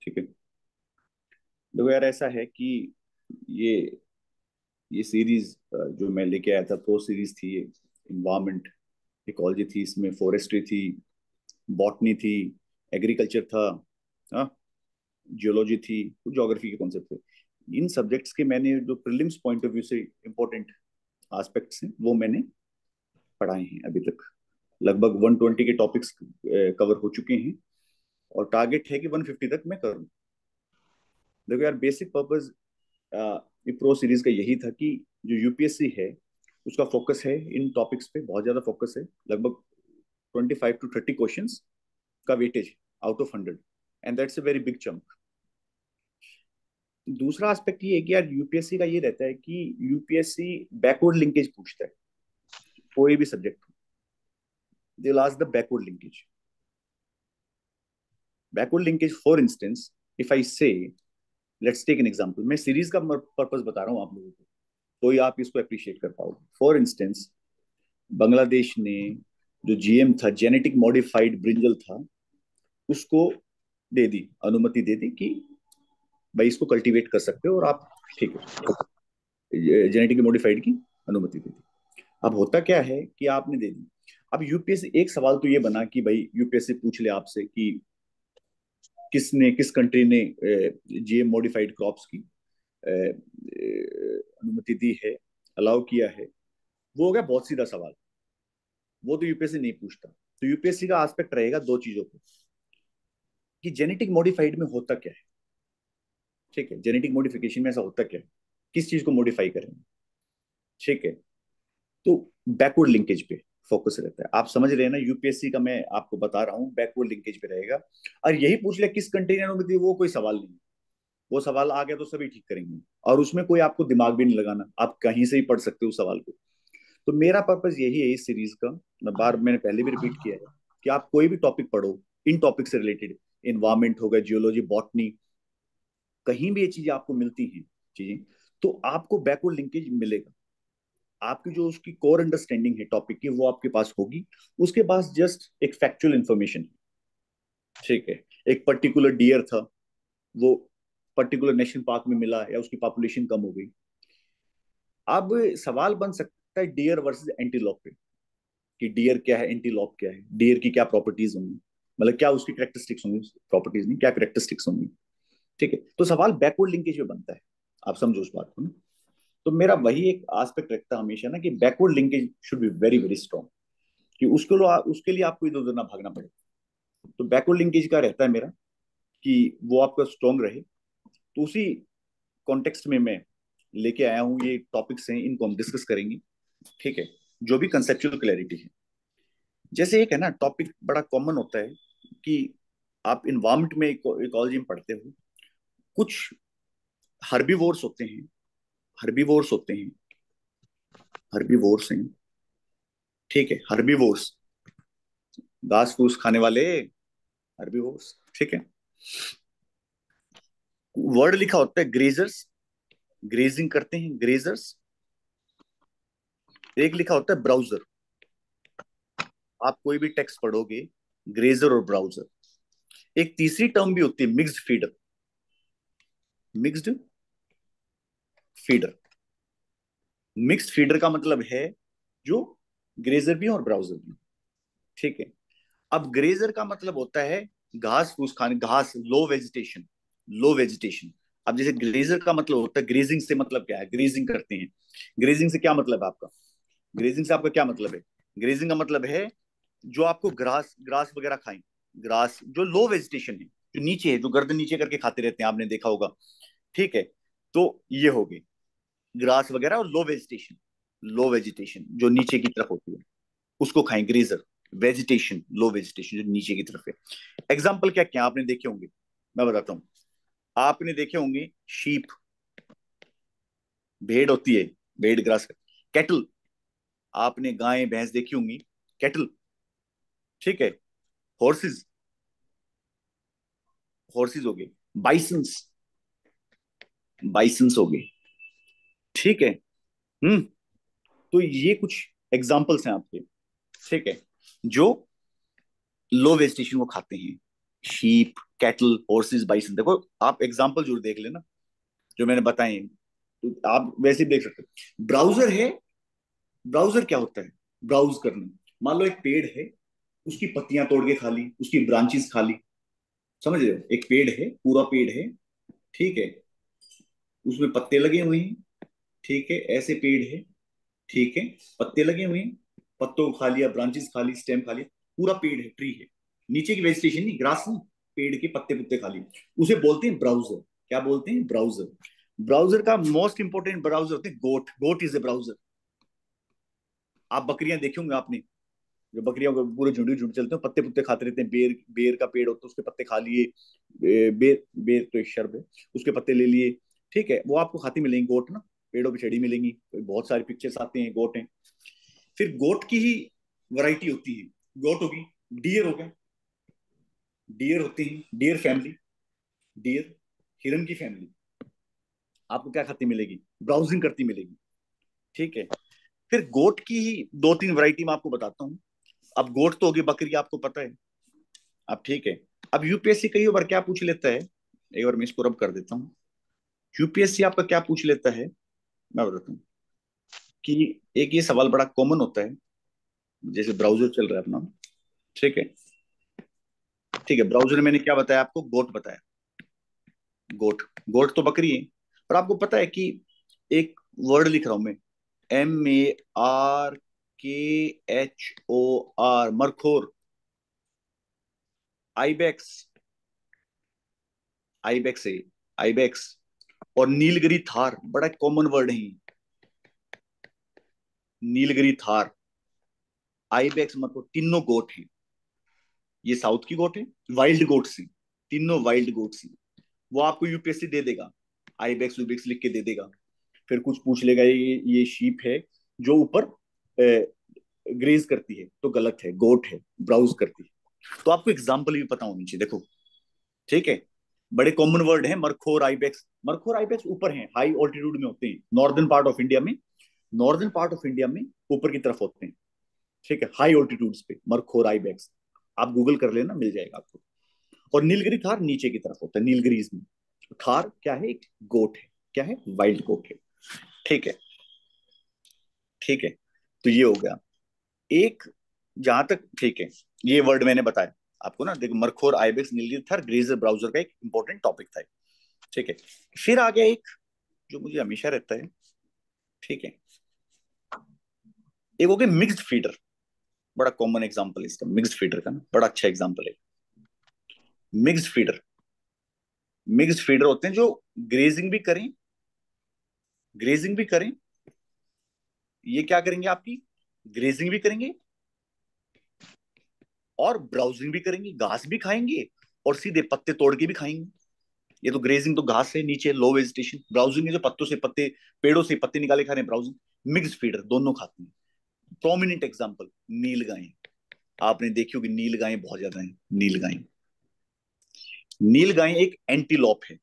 ठीक है। देखो यार, ऐसा है कि ये ये सीरीज जो मैं लेके आया था, प्रो सीरीज थी ये। इन्वायरमेंट, इकोलॉजी थी, इसमें फॉरेस्ट्री थी, बॉटनी थी, एग्रीकल्चर था, हाँ, जियोलॉजी थी, कुछ ज्योग्राफी के कॉन्सेप्ट थे। इन सब्जेक्ट्स के मैंने जो प्रीलिम्स पॉइंट ऑफ व्यू से इंपॉर्टेंट एस्पेक्ट्स हैं वो मैंने पढ़ाए हैं अभी तक। लगभग 120 के टॉपिक्स कवर हो चुके हैं, और टारगेट है कि 150 तक मैं करूँ। देखो यार, बेसिक पर्पस ये प्रो सीरीज का यही था कि जो यूपीएससी है उसका फोकस है इन टॉपिक्स पे, बहुत ज्यादा फोकस है। लगभग 25 to 30 क्वेश्चंस का weightage out of 100, and that's a very big chunk. दूसरा एस्पेक्ट ये है कि यार यूपीएससी का ये रहता है कि यूपीएससी बैकवर्ड लिंकेज पूछता है। कोई भी subject, they will ask the backward linkage. Backward linkage, for instance, if I से, लेट्स टेक एन एग्जांपल, मैं सीरीज का पर्पस बता रहा हूँ आप लोगों को, तो ही आप इसको अप्रिशिएट कर पाओगे। फॉर इंस्टेंस, बांग्लादेश ने जो जीएम था, जेनेटिक मॉडिफाइड ब्रिंजल था, उसको दे दी, अनुमति दे दी कि भाई इसको कल्टीवेट कर सकते हो और आप, ठीक है, जेनेटिक मॉडिफाइड की अनुमति दे दी। अब होता क्या है कि आपने दे दी। अब यूपीएससी, एक सवाल तो ये बना कि भाई यूपीएससी पूछ ले आपसे कि किस कंट्री ने जीएम मॉडिफाइड क्रॉप्स की अनुमति दी है, अलाउ किया है। वो हो गया बहुत सीधा सवाल, वो तो यूपीएससी नहीं पूछता। तो यूपीएससी का एस्पेक्ट रहेगा दो चीजों पे, कि जेनेटिक मॉडिफाइड में होता क्या है। ठीक है, जेनेटिक मॉडिफिकेशन में ऐसा होता क्या है, किस चीज को मॉडिफाई करेंगे। ठीक है, तो बैकवर्ड लिंकेज पे फोकस रहता है। आप समझ रहे हैं ना, यूपीएससी का मैं आपको बता रहा हूँ बैकवर्ड लिंकेज पे रहेगा। और यही पूछ ले किस कंट्री ने अनुमति दी, वो कोई सवाल नहीं है। वो सवाल आ गया तो सभी ठीक करेंगे, और उसमें कोई आपको दिमाग भी नहीं लगाना, आप कहीं से ही पढ़ सकते हो उस सवाल को। तो मेरा पर्पज यही है इस सीरीज का। मैंने पहले भी रिपीट किया है कि आप कोई भी टॉपिक पढ़ो, इन टॉपिक से रिलेटेड, इन्वायरमेंट हो गया, जियोलॉजी, बॉटनी, कहीं भी ये चीजें आपको मिलती हैं चीजें, तो आपको बैकवर्ड लिंकेज मिलेगा। आपकी जो उसकी कोर अंडरस्टैंडिंग है टॉपिक की, वो आपके पास होगी। उसके पास जस्ट एक फैक्चुअल इंफॉर्मेशन, ठीक है, एक पर्टिकुलर डियर था, वो पर्टिकुलर नेशनल पार्क में मिला या उसकी पॉपुलेशन कम हो गई। अब सवाल बन सकता है डियर वर्सेस एंटीलॉप पे, कि डियर क्या है, एंटीलॉप क्या है, डियर की क्या प्रॉपर्टीज होंगी, मतलब क्या उसकी करेक्टरिस्टिक्स होंगी, प्रॉपर्टीज नहीं, क्या करेक्टरिस्टिक्स होंगी। ठीक है, तो सवाल बैकवर्ड लिंकेज में बनता है। आप समझो उस बात को ना। तो मेरा वही एक एस्पेक्ट रखता है हमेशा ना, कि backward linkage should be very very strong, कि उसके लिए आपको इधर उधर ना भागना पड़े। तो बैकवर्ड लिंकेज का रहता है मेरा कि वो आपका स्ट्रॉन्ग रहे। तो उसी कॉन्टेक्स्ट में मैं लेके आया हूँ, ये टॉपिक्स हैं, इनको हम डिस्कस करेंगे। ठीक है, जो भी कंसेप्चुअल क्लैरिटी है। जैसे एक है ना टॉपिक बड़ा कॉमन होता है कि आप इन्वायरमेंट में, इकोलॉजी में पढ़ते हो, कुछ हर्बीवोर्स होते हैं, हर्बीवोर्स होते हैं, हर्बीवोर्स हैं। ठीक है, हर्बीवोर्स, घास फूस खाने वाले हर्बीवोर्स। ठीक है, वर्ड लिखा होता है ग्रेजर्स, ग्रेजिंग करते हैं ग्रेजर्स। एक लिखा होता है ब्राउजर। आप कोई भी टेक्स्ट पढ़ोगे, ग्रेजर और ब्राउजर। एक तीसरी टर्म भी होती है, mixed feeder, mixed feeder. Mixed feeder का मतलब है जो ग्रेजर भी है और ब्राउजर भी। ठीक है, अब ग्रेजर का मतलब होता है घास फूस खाने, घास, लो वेजिटेशन, लो वेजिटेशन। अब जैसे ग्रेजर का मतलब होता है, ग्रेजिंग से मतलब क्या है, ग्रेजिंग करते हैं। ग्रेजिंग से क्या मतलब है आपका, ग्रेजिंग से आपका क्या मतलब है। ग्रेजिंग का मतलब है जो आपको ग्रास ग्रास वगैरह खाएं, ग्रास जो लो वेजिटेशन है, जो नीचे है, जो गर्दन नीचे करके खाते रहते हैं, आपने देखा होगा। ठीक है, तो ये हो गई ग्रास वगैरह, और लो वेजिटेशन, लो वेजिटेशन जो नीचे की तरफ होती है, उसको खाएं ग्रेजर। वेजिटेशन, लो वेजिटेशन जो नीचे की तरफ है। एग्जाम्पल क्या क्या आपने देखे होंगे, मैं बताता हूँ। आपने देखे होंगे शीप, भेड़ होती है, भेड़ ग्रास। कैटल, आपने गाय भैंस देखी होंगी, कैटल। ठीक है, हॉर्सेस, हॉर्सेस हो गए। बाइसन्स, बाइसन्स हो गए। ठीक है। हम्म। तो ये कुछ एग्जाम्पल्स हैं आपके, ठीक है, जो लो वेजिटेशन को खाते हैं। Sheep, cattle, horses, bison. देखो आप एग्जाम्पल जरूर देख लेना जो मैंने बताए, तो आप वैसे ही देख सकते हो। ब्राउजर है, ब्राउजर क्या होता है? ब्राउज करना। मान लो एक पेड़ है, उसकी पत्तियां तोड़ के खा ली, उसकी ब्रांचेस खा ली, समझ रहे हो? एक पेड़ है, पूरा पेड़ है, ठीक है, उसमें पत्ते लगे हुए हैं, ठीक है, ऐसे पेड़ है, ठीक है, पत्ते लगे हुए हैं, पत्तों को खा लिया, ब्रांचेस खा ली, स्टेम खा लिया, पूरा पेड़ है, ट्री है, नीचे की वेजिटेशन नहीं, ग्रास नहीं, पेड़ के पत्ते पुत्ते खा लिए, उसे बोलते हैं ब्राउजर। क्या बोलते हैं? ब्राउजर। ब्राउजर का मोस्ट इंपोर्टेंट ब्राउजर होते हैं गोट। गोट इज ए ब्राउजर। आप बकरियां देखे होंगे आपने, जो बकरियों को पूरे झुंड झुंड चलते हैं, पत्ते पुत्ते खाते रहते हैं, बेर बेर का पेड़ होता है, उसके पत्ते खा लिए, बेर बेर तो एक शर्ब है, उसके पत्ते ले लिए, ठीक है, वो आपको खाती मिलेंगी गोट ना, पेड़ों की छड़ी मिलेंगी, तो बहुत सारी पिक्चर्स आते हैं गोट हैं। फिर गोट की ही वैरायटी होती है। गोट होगी, डियर हो गया, डियर होती है, डियर फैमिली, डियर, हिरन की फैमिली, आपको क्या खाती मिलेगी? ब्राउजिंग करती मिलेगी, ठीक है। फिर गोट की ही दो तीन वैरायटी मैं आपको बताता हूँ। अब गोट तो होगी, बकरी आपको पता है। अब ठीक है, अब यूपीएससी कई बार क्या पूछ लेता है, एक बार मैं इसको रब कर देता हूँ। यूपीएससी आपका क्या पूछ लेता है, मैं बताता हूँ कि एक ये सवाल बड़ा कॉमन होता है, जैसे ब्राउजर चल रहा है अपना, ठीक है, ठीक है, ब्राउजर में मैंने क्या बताया आपको? गोट बताया। गोट, गोट तो बकरी है, पर आपको पता है कि एक वर्ड लिख रहा हूं मैं, MARKHOR, मरखोर, आइबेक्स, आइबेक्स है, आइबेक्स, और नीलगिरी थार, बड़ा कॉमन वर्ड है ये, नीलगिरी थार, आइबेक्स, मरखोर, तीनों गोट हैं। ये साउथ की गोट है, वाइल्ड गोट्स हैं, तीनों वाइल्ड गोट्स हैं। वो आपको यूपीएससी दे देगा, आइबेक्स उबेक्स लिख के दे देगा। फिर कुछ पूछ लेगा, ये शीप है जो ऊपर ग्रेज करती है, तो गलत है, गोट है, ब्राउज करती है। तो आपको एग्जाम्पल भी पता होनी चाहिए, देखो, ठीक है। बड़े कॉमन वर्ड है मरखोर, आइबेक्स। मरखोर आइबेक्स ऊपर हैं, हाई ऑल्टीट्यूड में होते हैं, नॉर्दर्न पार्ट ऑफ इंडिया में, नॉर्दर्न पार्ट ऑफ इंडिया में ऊपर की तरफ होते हैं, ठीक है, हाई ऑल्टीट्यूड्स पे मरखोर आइबेक्स। आप गूगल कर लेना, मिल जाएगा आपको। और नीलगिरी थार नीचे की तरफ होता है, नीलगिरीज में। थार क्या है? एक गोट है, क्या है? वाइल्ड गोट है, ठीक है, ठीक है। तो ये हो गया एक, जहां तक ठीक है, ये वर्ड मैंने बताया आपको ना, देखो, मरखोर, ibex, Nilgiri tahr, grazer browser का एक इंपॉर्टेंट टॉपिक था, ठीक है। फिर आ गया एक जो मुझे हमेशा रहता है, ठीक है, एक हो गया मिक्स्ड फीडर। बड़ा कॉमन एग्जांपल है इसका, मिक्स्ड फीडर का ना, बड़ा अच्छा एग्जांपल है। मिक्स्ड फीडर, मिक्स्ड फीडर होते हैं जो ग्रेजिंग भी करें, ग्रेजिंग भी करें, ये क्या करेंगे आपकी, ग्रेजिंग भी करेंगे और ब्राउजिंग भी करेंगे, घास भी खाएंगे और सीधे पत्ते तोड़ के भी खाएंगे। ये तो ग्रेजिंग तो घास है नीचे, लो वेजिटेशन। ब्राउजिंग है जो पत्तों से पत्ते, पेड़ों से पत्ते निकाले खा रहे हैं, ब्राउजिंग। मिक्स्ड फीडर दोनों खाते हैं। प्रोमिनेंट एग्जांपल, नील गाय। आपने देखी होगी, नील गाय बहुत ज्यादा है, नील गाय। नील गाय एक एंटीलोप है,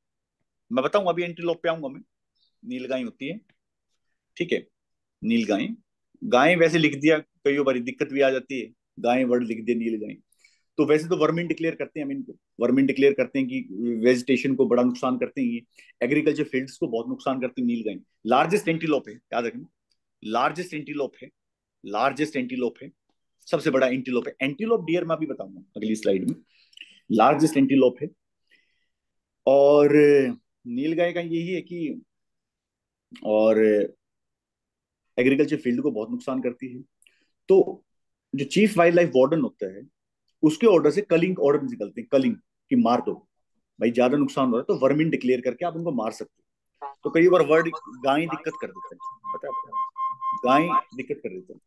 मैं बताऊंगा अभी, एंटीलोप पे आऊंगा मैं। नील गाय होती है, ठीक है, नील गाय। गाय वैसे लिख दिया, कई बार दिक्कत भी आ जाती है, गाय वर्ड लिख दिया, नील गाय। तो वैसे तो वर्मिन डिक्लेयर करते हैं हम इनको, वर्मिन डिक्लेयर करते हैं कि वेजिटेशन को बड़ा नुकसान करते हैं ये, एग्रीकल्चर फील्ड्स को बहुत नुकसान करते हैं नील गाय। लार्जेस्ट एंटीलोप है, याद रखना, लार्जेस्ट एंटीलोप है, लार्जेस्ट एंटीलोप है, सबसे बड़ा एंटीलोप है। एंटीलोप डियर मैं भी बताऊंगा अगली स्लाइड में। लार्जेस्ट एंटीलोप है। और नील गाय का यही है कि, और एग्रीकल्चर फील्ड को बहुत नुकसान करती है। तो जो चीफ वाइल्ड लाइफ वार्डन होता है, उसके ऑर्डर से कलिंग ऑर्डर निकलते हैं, कलिंग कि मार दो भाई, ज्यादा नुकसान हो रहा है, तो वर्मिन डिक्लेयर करके आप उनको मार सकते हो। तो कई बार वर्ड गाय दिक्कत कर देता है, पता है आपको, गाय दिक्कत कर देता है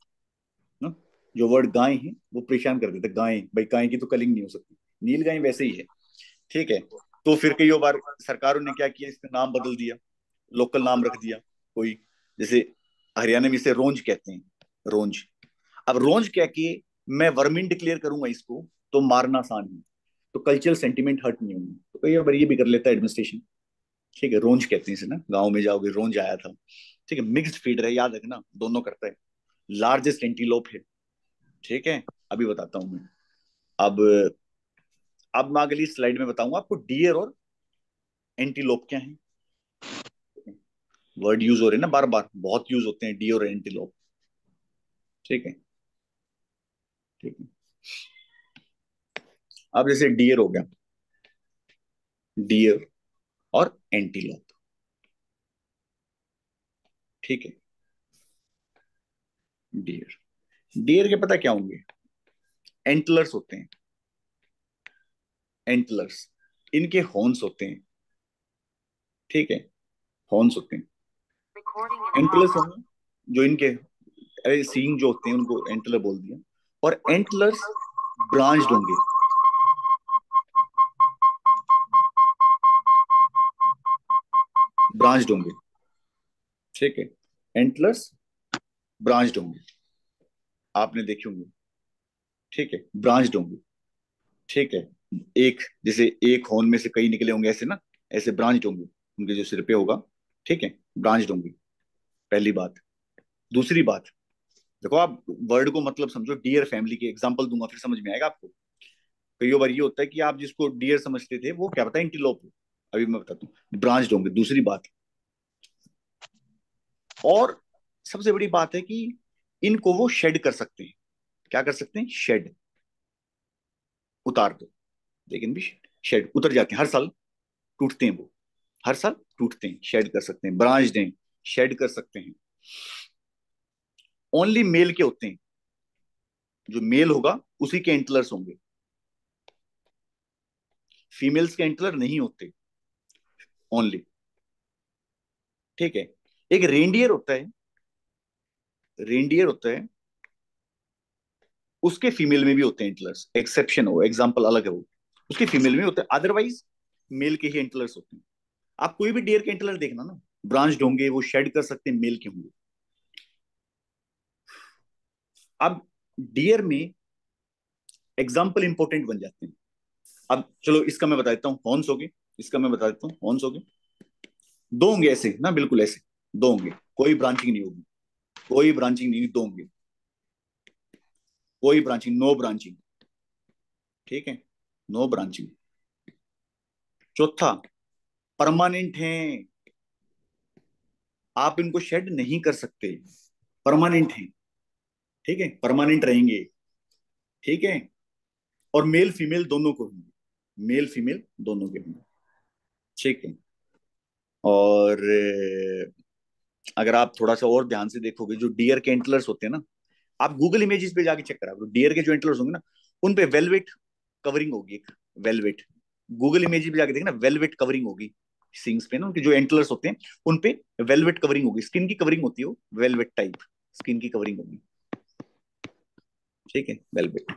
ना, जो वर्ड गाय है वो परेशान कर देता है, गाय भाई, गाय की तो कलिंग नहीं हो सकती। नील गाय वैसे ही है, ठीक है। तो फिर कई बार सरकारों ने क्या किया, इसका नाम बदल दिया, लोकल नाम रख दिया कोई, जैसे हरियाणा में इसे रोंज कहते हैं, रोंज। अब रोंज कह के मैं वर्मिन डिक्लेयर करूंगा इसको, तो मारना आसान है, तो कल्चरल सेंटिमेंट हर्ट नहीं होंगे, तो कई बार ये भी कर लेता है एडमिनिस्ट्रेशन, ठीक है। रोंज कहते हैं इसे ना, गांव में जाओगे रोंज आया था, ठीक है। मिक्स्ड फीड है, याद रखना, दोनों करता है। लार्जेस्ट एंटीलोप है, ठीक है। अभी बताता हूं मैं। अब अब मैं अगली स्लाइड में बताऊंगा आपको डियर और एंटीलोप क्या है। वर्ड यूज हो रहे हैं ना बार बार, बहुत यूज होते हैं डियर और एंटीलोप। ठीक है, ठीक है। अब जैसे डियर हो गया, डियर और एंटीलोप। ठीक है, डियर, डियर के पता क्या होंगे, एंटलर्स होते हैं, एंटलर्स, इनके हॉर्न्स होते हैं। ठीक है, हॉर्न्स होते हैं, एंटलर्स होंगे जो इनके, अरे सींग जो होते हैं उनको एंटलर बोल दिया। और एंटलर्स ब्रांच्ड होंगे, ब्रांच्ड होंगे। ठीक है, एंटलर्स ब्रांच्ड होंगे, आपने देखे होंगे। ठीक है, ब्रांच्ड होंगे। ठीक है, एक जैसे एक हॉर्न में से कई निकले होंगे ऐसे ना, ऐसे ब्रांच्ड होंगे, उनके जो सिर पे होगा। ठीक है, ब्रांच्ड होंगे, पहली बात। दूसरी बात, देखो आप वर्ड को मतलब समझो, डियर फैमिली के एग्जांपल दूंगा फिर समझ में आएगा आपको। कई बार ये होता है कि आप जिसको डियर समझते थे वो क्या पता एंटीलोप हो। अभी मैं बताता हूँ, ब्रांच्ड होंगे, दूसरी बात। और सबसे बड़ी बात है कि इनको वो शेड कर सकते हैं। क्या कर सकते हैं, शेड, उतार दो, लेकिन भी शेड उतर जाते हैं हर साल, टूटते हैं वो, हर साल टूटते हैं, शेड कर सकते हैं, ब्रांच दें, शेड कर सकते हैं। ओनली मेल के होते हैं, जो मेल होगा उसी के एंटलर्स होंगे, फीमेल्स के एंटलर नहीं होते, ओनली। ठीक है, एक रेंडियर होता है, रेंडियर होता है, उसके फीमेल में भी होते हैं एंटलर्स, एक्सेप्शन हो, एग्जाम्पल अलग है वो, उसके फीमेल में होते हैं, अदरवाइज मेल के ही एंटलर्स होते हैं। आप कोई भी डियर के एंटलर देखना ना, ब्रांच होंगे, वो शेड कर सकते हैं, मेल के होंगे। अब डियर में एग्जाम्पल इंपॉर्टेंट बन जाते हैं। अब चलो इसका मैं बता देता हूँ, हॉर्न्स हो गए, इसका मैं बता देता हूँ, हॉर्न्स हो गए, दो होंगे ऐसे ना, बिल्कुल ऐसे दो होंगे, कोई ब्रांचिंग नहीं होगी, कोई ब्रांचिंग नहीं, दो होंगे, कोई ब्रांचिंग, नो ब्रांचिंग। ठीक है, नो ब्रांचिंग। चौथा, परमानेंट है, आप इनको शेड नहीं कर सकते, परमानेंट है। ठीक है, परमानेंट रहेंगे। ठीक है, और मेल फीमेल दोनों को होंगे, मेल फीमेल दोनों के होंगे। ठीक है, और अगर आप थोड़ा सा और ध्यान से देखोगे, जो डियर के एंटलर्स होते हैं ना, आप गूगल इमेजेस पे जाके चेक करा करो, डियर के जो एंटलर्स होंगे ना, उन पे वेलवेट कवरिंग होगी, एक वेलवेट, गूगल इमेज पे जाके देखना, वेलवेट कवरिंग होगी सिंग्स पे ना, उनके जो एंटलर्स होते हैं उन पे वेलवेट कवरिंग होगी, स्किन की कवरिंग होती है वो, वेलवेट टाइप स्किन की कवरिंग होगी। ठीक है, वेलवेट,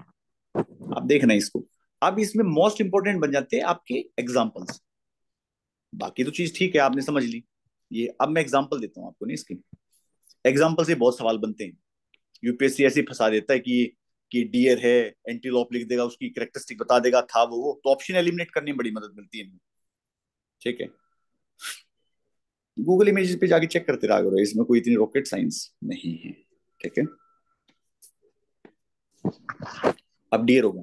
आप देखना इसको। अब इसमें मोस्ट इंपोर्टेंट बन जाते हैं आपके एग्जाम्पल्स। बाकी तो चीज ठीक है, आपने समझ ली ये। अब मैं एग्जाम्पल देता हूँ आपको, नहीं इसके एग्जाम्पल से बहुत सवाल बनते हैं। यूपीएससी ऐसे ही फंसा देता है कि डियर है, एंटीलोप लिख देगा, उसकी कैरेक्टरिस्टिक बता देगा, था वो, तो ऑप्शन एलिमिनेट करने में बड़ी मदद मिलती है इनमें। ठीक है, गूगल इमेजेस पे जाके चेक करते रहा करो, इसमें कोई इतनी रॉकेट साइंस नहीं है। ठीक है, अब डियर होगा,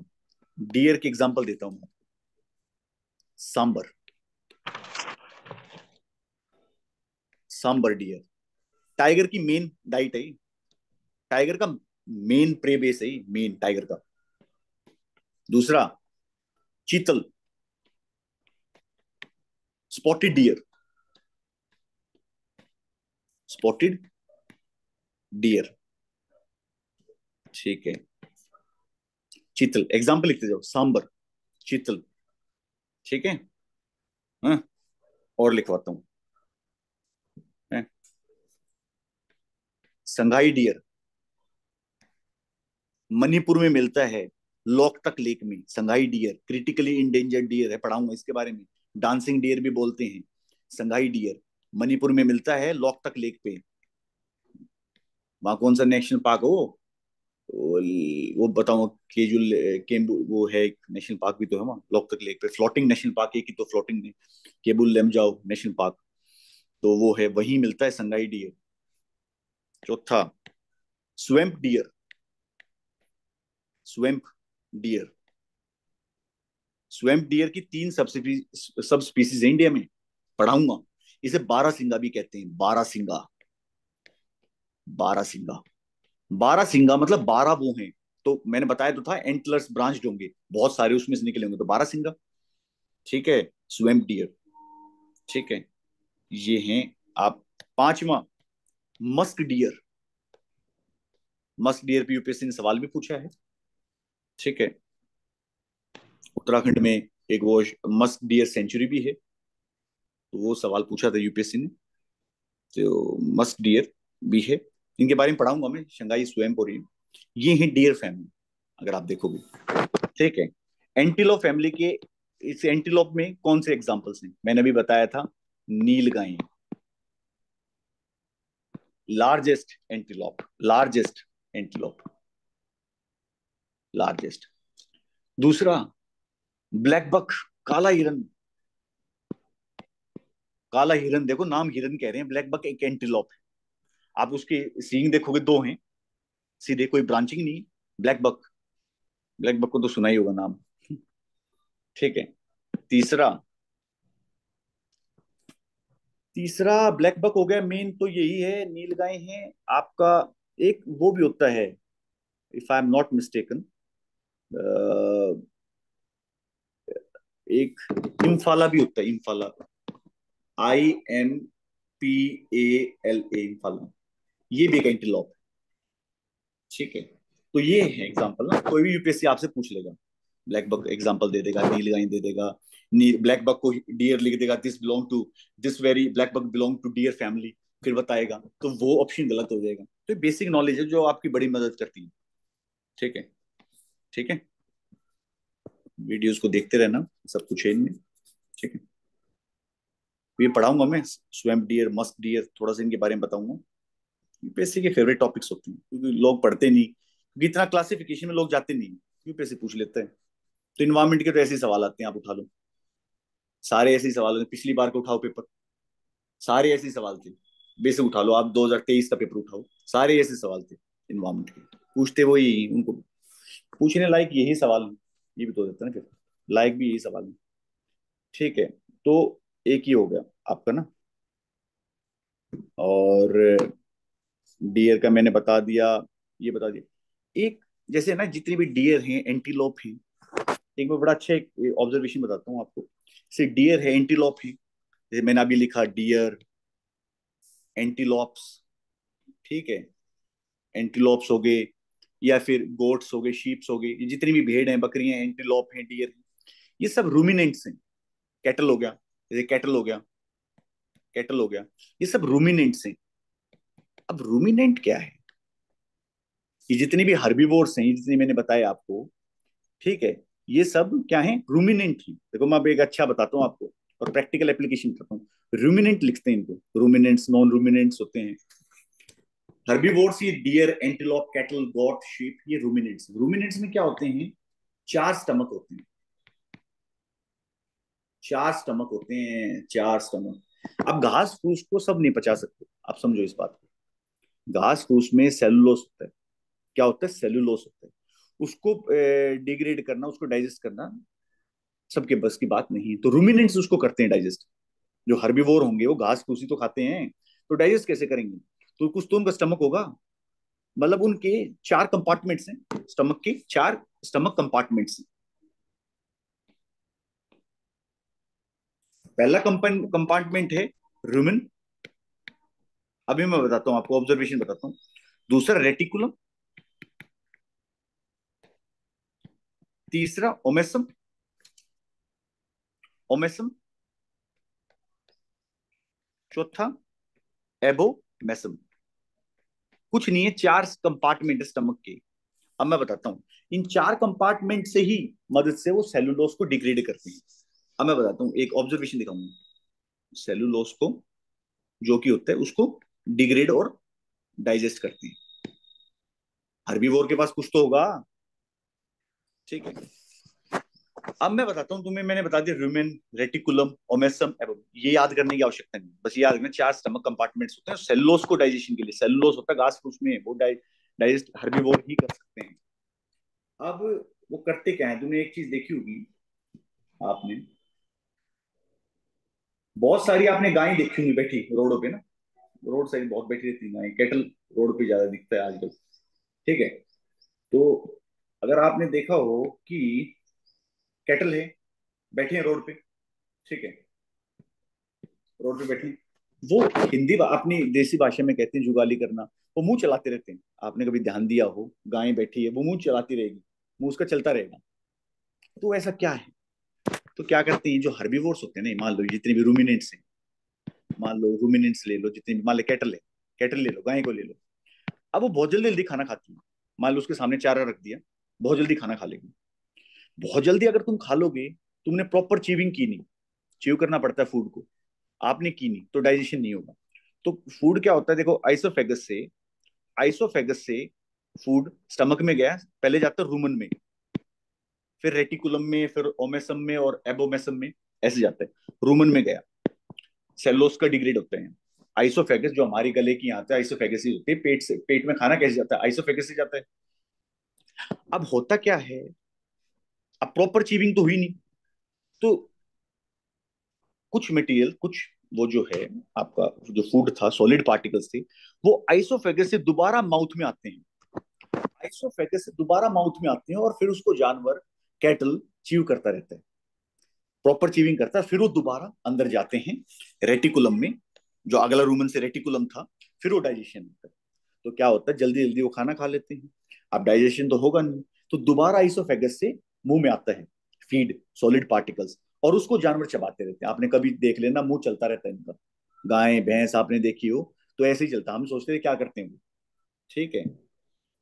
डियर की एग्जांपल देता हूं मैं, सांबर, सांबर डियर, टाइगर की मेन डाइट है, टाइगर का मेन प्रे बेस है, मेन टाइगर का। दूसरा, चीतल, स्पॉटेड डियर, स्पॉटेड डियर। ठीक है, चीतल एग्जांपल लिखते जाओ, सांबर, चीतल। ठीक है, हाँ, और लिखवाता हूँ, हैं? संघाई डियर, मणिपुर में मिलता है, लोकटक लेक में, संघाई डियर क्रिटिकली इंडेंजर्ड डियर है, पढ़ाऊंगा इसके बारे में, डांसिंग डियर भी बोलते हैं। संघाई डियर मणिपुर में मिलता है, लोकटक लेक पे। वहां कौन सा नेशनल पार्क हो, वो बताओ, केजुल, केम्बू, वो है एक नेशनल पार्क भी तो है वहाँ लोकतक लेक पे, फ्लोटिंग नेशनल पार्क, एक ही तो फ्लोटिंग में, केबुल लेमजाओ नेशनल पार्क, तो वो है, वहीं मिलता है संगाई डियर। चौथा, स्वेम्प डियर, स्वेम्प डियर, स्वैम्प डियर की 3 सब स्पीसीज है इंडिया में, पढ़ाऊंगा। इसे बारहसिंगा भी कहते हैं, बारहसिंगा। बारहसिंगा, बारहसिंगा मतलब 12 वो हैं। तो मैंने बताया तो था एंटलर्स ब्रांच होंगे, बहुत सारे उसमें से निकले होंगे, तो बारहसिंगा। ठीक है, स्वैम्प डियर। ठीक है, ये हैं। आप पांचवा, मस्क डियर। मस्क डियर पे यूपीएससी ने सवाल भी पूछा है। ठीक है, उत्तराखंड में एक वो मस्क डियर सेंचुरी भी है, तो वो सवाल पूछा था यूपीएससी ने। तो मस्क डियर भी है, इनके बारे में पढ़ाऊंगा मैं, शंघाई स्वयं और ये है डियर फैमिली, अगर आप देखोगे। ठीक है, एंटीलोप फैमिली के, इस एंटीलोप में कौन से एग्जांपल्स हैं, मैंने अभी बताया था, nilgai, largest antelope, largest antelope, largest. दूसरा, ब्लैक बक, काला हिरन। काला हिरन, देखो नाम हिरन कह रहे हैं, ब्लैक बक एक एंटीलोप है। आप उसके सींग देखोगे, 2 हैं सीधे, कोई ब्रांचिंग नहीं। ब्लैक बक, ब्लैक बक को तो सुना ही होगा नाम। ठीक है, तीसरा, तीसरा ब्लैक बक हो गया, मेन तो यही है, नीलगाय है आपका। एक वो भी होता है, if I am not mistaken, एक इम्फाला भी होता है, इम्फाला, IMPALA, इम्फाला। ये भी एक एंटीलॉप है। ठीक है, तो ये है एग्जांपल ना, कोई भी यूपीएससी आपसे पूछ लेगा, ब्लैक बक एग्जांपल दे देगा, नील गाय दे देगा, ब्लैक बक को डियर लिख देगा, this belong to, this very black buck belong to deer family, फिर बताएगा, तो वो ऑप्शन गलत हो जाएगा। तो बेसिक नॉलेज है जो आपकी बड़ी मदद करती है। ठीक है, ठीक है, वीडियोस को देखते रहना, सब कुछ है इनमें। ठीक है, ये पढ़ाऊंगा मैं, स्वैम्प डियर, मस्क डियर, थोड़ा सा इनके बारे में बताऊंगा। यूपीएससी के फेवरेट टॉपिक्स होते हैं, क्योंकि लोग पढ़ते नहीं, क्योंकि इतना क्लासिफिकेशन में लोग जाते नहीं, यूपीएससी पूछ लेते हैं। तो इन्वायरमेंट के तो ऐसे ही सवाल आते हैं, आप उठा लो, सारे ऐसे ही सवाल होते, पिछली बार का उठाओ पेपर, सारे ऐसे ही सवाल थे। बेसिक उठा लो, आप 2023 का पेपर उठाओ, सारे ऐसे सवाल थे इन्वायरमेंट के, पूछते वही, उनको पूछने लायक यही सवाल है। ये भी तो देता है ना, फिर लायक भी यही सवाल है। ठीक है, तो एक ही हो गया आपका ना, और डियर का मैंने बता दिया, ये बता दिया। एक, जैसे ना जितने भी डियर हैं, एंटीलोप हैं, एक मैं बड़ा अच्छा एक ऑब्जर्वेशन बताता हूँ आपको। जैसे डियर है, एंटीलोप है, जैसे मैंने अभी लिखा डियर, एंटीलोप्स। ठीक है, एंटीलोप्स हो गए, या फिर गोट्स हो गए, शीप्स हो गए, ये जितनी भी भेड़ हैं, बकरियां हैं, एंटीलोप हैं, डियर हैं, ये सब रूमिनेंट्स हैं। कैटल हो गया, जैसे कैटल हो गया, कैटल हो गया, ये सब रूमिनेंट्स हैं। अब रूमिनेंट क्या है, ये जितनी भी हर्बीवोर्स हैं, ये जितनी मैंने बताया आपको, ठीक है, ये सब क्या है, रूमिनेंट ही। देखो मैं अब एक अच्छा बताता हूँ आपको, और प्रैक्टिकल एप्लीकेशन करता हूँ। रूमिनेंट लिखते हैं इनको, रूमिनेंट्स, नॉन रूमिनेंट्स होते हैं। हर्बीवोर्स ये deer, antelope, cattle, goat, sheep, ये रूमिनेंट्स। रूमिनेंट्स में क्या होते हैं, 4 स्टमक होते हैं, 4 स्टमक होते हैं, 4 स्टमक। अब घास फूस को सब नहीं पचा सकते, आप समझो इस बात को। घास फूस में सेलुलोस होता है, क्या होता है, सेलुलोस होता है। उसको डिग्रेड करना, उसको डाइजेस्ट करना सबके बस की बात नहीं है, तो रूमिनेंट्स उसको करते हैं डाइजेस्ट। जो हर्बीवोर होंगे वो घास फूसी तो खाते हैं, तो डाइजेस्ट कैसे करेंगे, तो कुछ तो उनका स्टमक होगा। मतलब उनके 4 कंपार्टमेंट्स हैं, स्टमक के 4 स्टमक कंपार्टमेंट्स हैं। पहला कंपार्टमेंट है रूमेन, अभी मैं बताता हूँ आपको, ऑब्जर्वेशन बताता हूँ। दूसरा रेटिकुलम, तीसरा ओमेसम, ओमेसम, चौथा एबोमेसम। कुछ नहीं है, 4 कंपार्टमेंट है स्टमक के। अब मैं बताता हूँ, इन 4 कंपार्टमेंट से ही मदद से वो सेलुलोज को डिग्रेड करते हैं। अब मैं बताता हूँ, एक ऑब्जर्वेशन दिखाऊंगा, सेलुलोज को, जो कि होता है, उसको डिग्रेड और डाइजेस्ट करते हैं। हर्बीवोर के पास कुछ तो होगा। ठीक है, अब मैं बताता हूँ तुम्हें, मैंने बता दिया रूमेन, रेटिकुलम, ओमेसम, एबोम, ये याद करने की आवश्यकता नहीं, बस ये याद रखना 4 स्टमक कंपार्टमेंट्स होते हैं सेलुलोज को डाइजेशन के लिए। सेलुलोज होता है घास फूस में, वो डाइजेस्ट हर्बीवोर ही कर सकते हैं। अब वो करते क्या है, तुमने एक चीज देखी होगी, आपने बहुत सारी आपने गायें देखी होंगी बैठी रोडों पे ना, रोड साइड बहुत बैठी रहती है गायें, कैटल रोड पे ज्यादा दिखता है आजकल। ठीक है। तो अगर आपने देखा हो कि कैटल है, बैठे हैं रोड पे, ठीक है, रोड पे बैठे हैं, वो अपनी देसी भाषा में कहते हैं जुगाली करना। वो मुंह चलाते रहते हैं, आपने कभी ध्यान दिया हो, गाय बैठी है वो मुंह चलाती रहेगी, मुंह उसका चलता रहेगा। तो ऐसा क्या है? तो क्या करते हैं जो हर्बीवोर्स होते हैं ना, मान लो जितने भी रूमिनेंट्स हैं, मान लो रूमिनेंट्स ले लो, जितने भी, मान लो कैटल है, कैटल ले लो, गाय को ले लो। अब वो बहुत जल्दी जल्दी खाना खाती है। मान लो उसके सामने चारा रख दिया, बहुत जल्दी खाना खा लेगी। बहुत जल्दी अगर तुम खा लोगे, तुमने प्रॉपर च्यूइंग की नहीं, च्यू करना पड़ता है फूड को, आपने की नहीं तो डाइजेशन नहीं होगा। तो फूड क्या होता है देखो, आइसोफेगस से फूड स्टमक में गया, पहले जाता है रूमन में, फिर रेटिकुलम में, फिर ओमेसम में और एबोमेसम में, ऐसे जाता है। रूमन में गया, सेलोस का डिग्रेड होते हैं। आइसोफेगस जो हमारी गले की आते हैं आइसोफेगस ही होती है, पेट से, पेट में खाना कैसे जाता है, आइसोफेगस से जाता है। अब होता क्या है, अब प्रॉपर चीविंग तो हुई नहीं, तो कुछ मटेरियल, कुछ वो जो है आपका जो फूड था, सॉलिड पार्टिकल्स थे, वो आइसोफेगस से दोबारा माउथ में आते हैं, आइसोफेगस से दोबारा माउथ में आते हैं, और फिर उसको जानवर, कैटल, चीव करता रहता है, प्रॉपर चीविंग करता है, फिर वो दोबारा अंदर जाते हैं रेटिकुलम में, जो अगला रूमन से रेटिकुलम था, फिर वो डाइजेशन होता है। तो क्या होता है, जल्दी जल्दी वो खाना खा लेते हैं। अब डाइजेशन तो होगा नहीं, तो दोबारा आइसोफेगस से मुंह में आता है फीड, सॉलिड पार्टिकल्स, और उसको जानवर चबाते रहते हैं। आपने कभी देख लेना, मुंह चलता रहता है इनका, गाय भैंस आपने देखी हो, तो ऐसे ही चलता, हम सोचते हैं क्या करते हैं वो। ठीक है।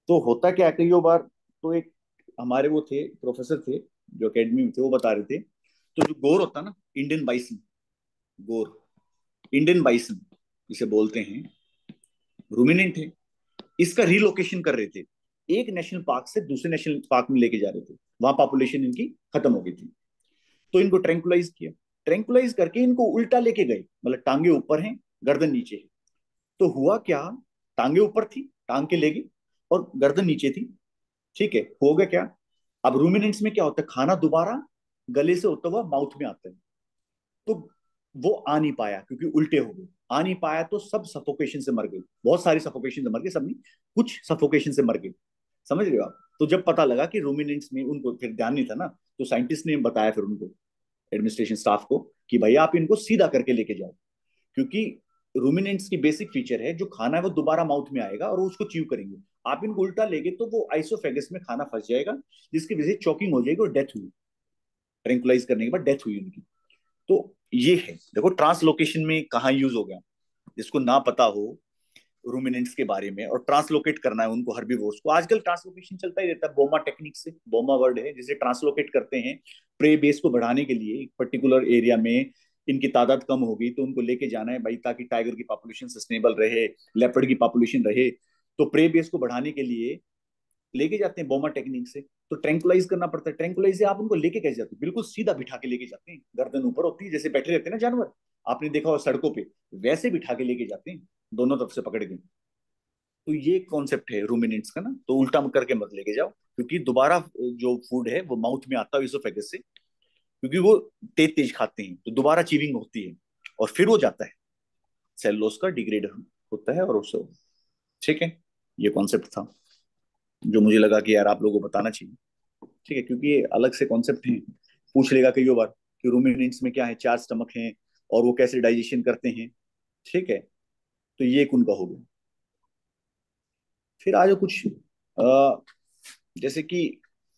तो होता क्या है, कई बार, तो एक हमारे वो थे प्रोफेसर थे जो एकेडमी में थे, वो बता रहे थे, तो जो गोर होता है ना, इंडियन बाइसन, गोर, इंडियन बाइसन जिसे बोलते हैं, रूमिनेंट है, इसका रिलोकेशन कर रहे थे, एक नेशनल पार्क से दूसरे नेशनल पार्क में लेके जा रहे थे, वहां पॉपुलेशन इनकी खत्म हो गई थी। तो इनको ट्रैंकुलाइज किया, ट्रैंकुलाइज करके इनको उल्टा लेके गए, मतलब टांगे ऊपर हैं, गर्दन नीचे है। तो हुआ क्या, टांगे ऊपर थी, टांग के ले गई, और गर्दन नीचे थी। ठीक है, हो गया क्या, अब रूमिनेंट्स में क्या होता है, खाना दोबारा गले से होता हुआ माउथ में आता है, तो वो आ नहीं पाया क्योंकि उल्टे हो गए, आ नहीं पाया तो सब सफोकेशन से मर गए, बहुत सारी सफोकेशन से मर गए, सब नहीं, कुछ सफोकेशन से मर गए। समझ रहे हो आप? तो जब पता लगा कि रूमिनेंट्स में, उनको फिर ध्यान नहीं था ना, तो साइंटिस्ट ने बताया फिर उनको, एडमिनिस्ट्रेशन स्टाफ को, कि भैया आप इनको सीधा करके लेके जाओ, क्योंकि रूमिनेंट्स की बेसिक फीचर है, जो खाना है वो दोबारा माउथ में आएगा और वो उसको च्यू करेंगे। आप इनको उल्टा लेगे तो वो आइसोफेगस में खाना फंस जाएगा, जिसकी वजह से चॉकिंग हो जाएगी और डेथ हुई, ट्रैंकुलाइज करने के बाद डेथ हुई उनकी। तो ये है, देखो ट्रांसलोकेशन में कहाँ यूज हो गया, जिसको ना पता हो रूमिनेंट्स के बारे में, और ट्रांसलोकेट करना है उनको हर्बीवोर्स को, आजकल ट्रांसलोकेशन चलता ही रहता है, बोमा टेक्निक से, बोमा वर्ड है जिसे ट्रांसलोकेट करते हैं, प्रे बेस को बढ़ाने के लिए, एक पर्टिकुलर एरिया में इनकी तादाद कम होगी तो उनको लेके जाना है भाई, ताकि टाइगर की पॉपुलेशन सस्टेनेबल रहे, लेपर्ड की पॉपुलेशन रहे, तो प्रे बेस को बढ़ाने के लिए लेके जाते हैं बोमा टेक्निक से। तो ट्रैंकुलाइज करना पड़ता है, ट्रैंकुलाइज से आप उनको लेके कैसे जाते हैं, बिल्कुल सीधा बिठा के लेके जाते हैं, गर्दन ऊपर होती है जैसे बैठे रहते हैं ना जानवर, आपने देखा हो सड़कों पे, वैसे बिठा के लेके जाते हैं, दोनों तरफ से पकड़ के। तो ये कॉन्सेप्ट है रूमिनेंट्स का ना, तो उल्टा करके मत लेके जाओ, क्योंकि दोबारा जो फूड है वो माउथ में आता है इसोफेगस से, क्योंकि वो तेज तेज खाते हैं तो दोबारा चीविंग होती है, और फिर वो जाता है, सेलुलोज का डिग्रेड होता है, और उससे, ठीक है, ये कॉन्सेप्ट था जो मुझे लगा कि यार आप लोगों को बताना चाहिए। ठीक है, क्योंकि ये अलग से कॉन्सेप्ट है, पूछ लेगा कई बार कि रूमिनेंट्स में क्या है, चार स्टमक हैं, और वो कैसे डाइजेशन करते हैं। ठीक है, तो ये एक उनका हो गया। फिर आज कुछ जैसे कि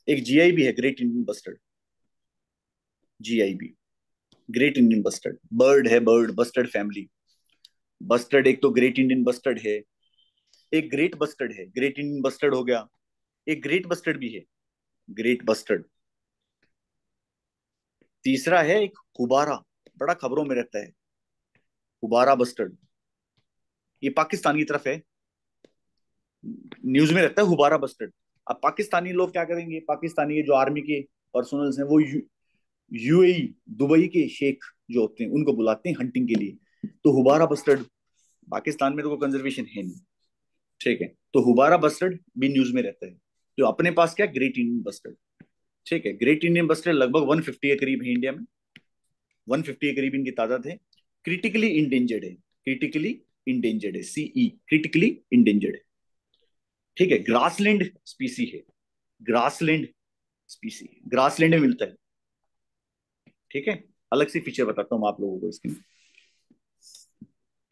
एक जीआई भी है, great Indian bustard, GIB, great Indian bustard, bird है, बर्ड बस्टर्ड फैमिली, बस्टर्ड एक तो ग्रेट इंडियन बस्टर्ड है, एक ग्रेट बस्टर्ड है, ग्रेट इंडियन बस्टर्ड हो गया, एक ग्रेट बस्टर्ड भी है, ग्रेट बस्टर्ड। तीसरा है एक हुबारा, बड़ा खबरों में रहता है, हुबारा बस्टर्ड, ये पाकिस्तान की तरफ है, न्यूज में रहता है हुबारा बस्टर्ड। अब पाकिस्तानी लोग क्या करेंगे, पाकिस्तानी जो आर्मी के पर्सनल्स हैं वो यूएई, दुबई के शेख जो होते हैं उनको बुलाते हैं हंटिंग के लिए, तो हुबारा बस्टर्ड, पाकिस्तान में तो कोई कंजर्वेशन है नहीं। ठीक है, तो हुबारा बस्टर्ड भी न्यूज में रहता है। तो अपने पास क्या, ग्रेट इंडियन बस्टर्ड। ठीक है, ग्रेट इंडियन बस्टर्ड लगभग 150 के करीब है इंडिया में, 150 के करीब इनकी तादाद है। क्रिटिकली इंडेंजर्ड है, क्रिटिकली इंडेंजर्ड है, सीई, क्रिटिकली इंडेंजर्ड है। ठीक है, ग्रासलैंड स्पीसी है, ग्रासलैंड स्पीसी, ग्रासलैंड में मिलता है। ठीक है, अलग से फीचर बताता हूं आप लोगों को इसके।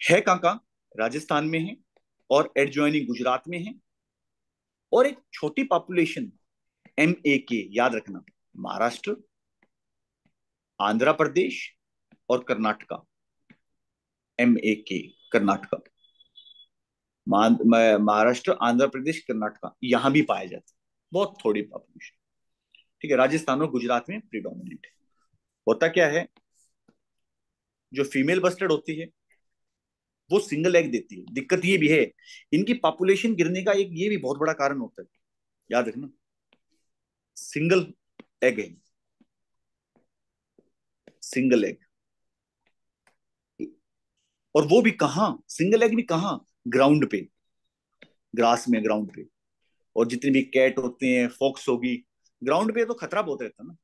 है कहाँ कहाँ? राजस्थान में है, और एडजॉइनिंग गुजरात में है, और एक छोटी पॉपुलेशन MAK, याद रखना, महाराष्ट्र, आंध्र प्रदेश और कर्नाटका। MAK, कर्नाटका, महाराष्ट्र, आंध्र प्रदेश, कर्नाटका, यहां भी पाया जाता है, बहुत थोड़ी पॉपुलेशन। ठीक है, राजस्थान और गुजरात में प्रिडोमिनेंट है। होता क्या है, जो फीमेल बस्टर्ड होती है वो सिंगल एग देती है। दिक्कत ये भी है, इनकी पॉपुलेशन गिरने का एक ये भी बहुत बड़ा कारण होता है, याद रखना, सिंगल एग है, सिंगल एग। और वो भी कहाँ, सिंगल एग भी कहाँ, ग्राउंड पे, ग्रास में, ग्राउंड पे। और जितने भी कैट होते हैं, फॉक्स होगी, ग्राउंड पे तो खतरा बहुत रहता है ना।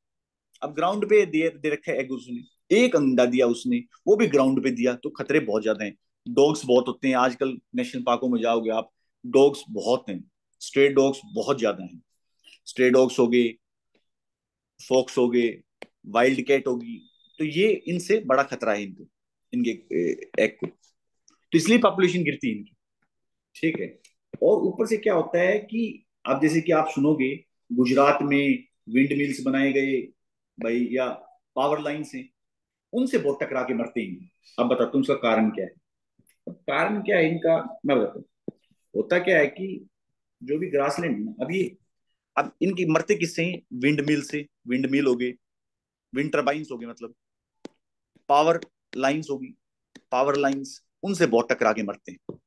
अब ग्राउंड पे दे रखा है एग उसने, एक अंडा दिया उसने, वो भी ग्राउंड पे दिया, तो खतरे बहुत ज्यादा हैं। डॉग्स बहुत होते हैं आजकल, नेशनल पार्कों में जाओगे आप, डॉग्स बहुत हैं, स्ट्रे डॉग्स बहुत ज्यादा हैं। स्ट्रे डॉग्स हो गए, फॉक्स हो गए, वाइल्ड कैट होगी, तो ये इनसे बड़ा खतरा है इनको, इनके एग को, तो इसलिए पॉपुलेशन गिरती है इनकी। ठीक है, और ऊपर से क्या होता है कि अब जैसे कि आप सुनोगे, गुजरात में विंड मिल्स बनाए गए भाई, या पावर लाइन से, उनसे बहुत टकरा के मरते हैं। अब बताता हूँ उसका कारण क्या है। अब कारण क्या है इनका, मैं बताता हूँ। होता क्या है कि जो भी ग्रासलैंड में अभी, अब इनकी मरते किससे हैं, विंड मिल से, विंड मिल हो गए, विंड टर्बाइंस हो गए, मतलब पावर लाइंस होगी, पावर लाइंस, उनसे बहुत टकरा के मरते हैं।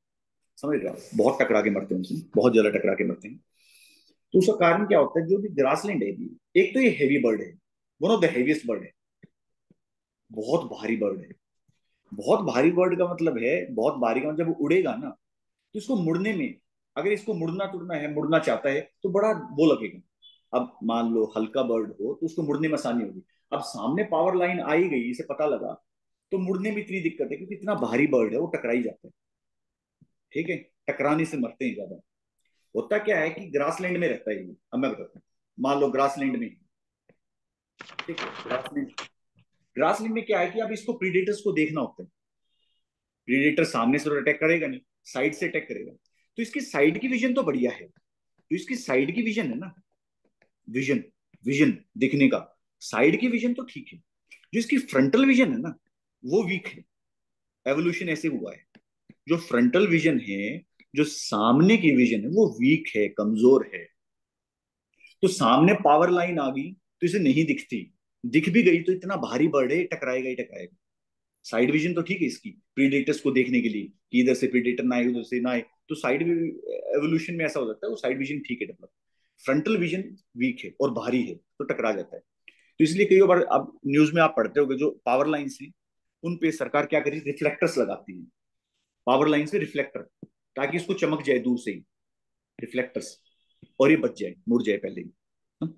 समझ रहे हो, बहुत टकरा के मरते हैं उनसे, बहुत ज्यादा टकरा के मरते हैं। तो उसका कारण क्या होता है, जो भी ग्रासलैंड है, एक तो ये हैवी बर्ड है, one of the heaviest bird है, बहुत भारी बर्ड है। बहुत भारी बर्ड का मतलब है, बहुत भारी का मतलब, जब वो उड़ेगा ना, तो इसको मुड़ने में, अगर इसको मुड़ना टुड़ना है, मुड़ना चाहता है, तो बड़ा वो लगेगा। अब मान लो हल्का बर्ड हो तो उसको मुड़ने में आसानी होगी। अब सामने पावर लाइन आई गई, इसे पता लगा, तो मुड़ने में इतनी दिक्कत है, क्योंकि इतना भारी बर्ड है, वो टकरा ही जाता है। ठीक है, टकराने से मरते हैं ज्यादा। होता क्या है कि ग्रासलैंड में रहता है ये, अब मैं बताता हूँ। मान लो ग्रासलैंड में, ठीक है, ग्रासलैंड, ग्रासलैंड में क्या है कि अब इसको प्रीडेटर्स को देखना होता है। प्रीडेटर सामने से तो अटैक करेगा नहीं, साइड से अटैक करेगा, तो इसकी साइड की विजन तो बढ़िया है, तो इसकी साइड की विजन है ना, विजन, विजन दिखने का, साइड की विजन तो ठीक है। जो इसकी फ्रंटल विजन है ना, वो वीक है। एवोल्यूशन ऐसे हुआ है, जो फ्रंटल विजन है, जो सामने की विजन है, वो वीक है, कमजोर है। तो सामने पावर लाइन आ गई तो इसे नहीं दिखती, दिख भी गई तो इतना भारी बर्ड है, टकराएगा ही टकराएगा। साइड विजन तो ठीक है इसकी, प्रीडेटर्स को देखने के लिए, कि इधर से प्रीडेटर ना आए, उधर से ना आए, तो साइड एवोल्यूशन में ऐसा हो सकता है, वो साइड विजन ठीक है डेवलप। फ्रंटल विजन वीक है और भारी है, तो टकरा जाता है। तो इसलिए कई बार अब न्यूज में आप पढ़ते हो, जो पावर लाइन है, उन पे सरकार क्या करी, रिफ्लेक्टर्स लगाती है, पावर लाइन से रिफ्लेक्टर, ताकि इसको चमक जाए दूर से ही, रिफ्लेक्टर्स, और ये बच जाए, मुड़ जाए पहले ही। हाँ?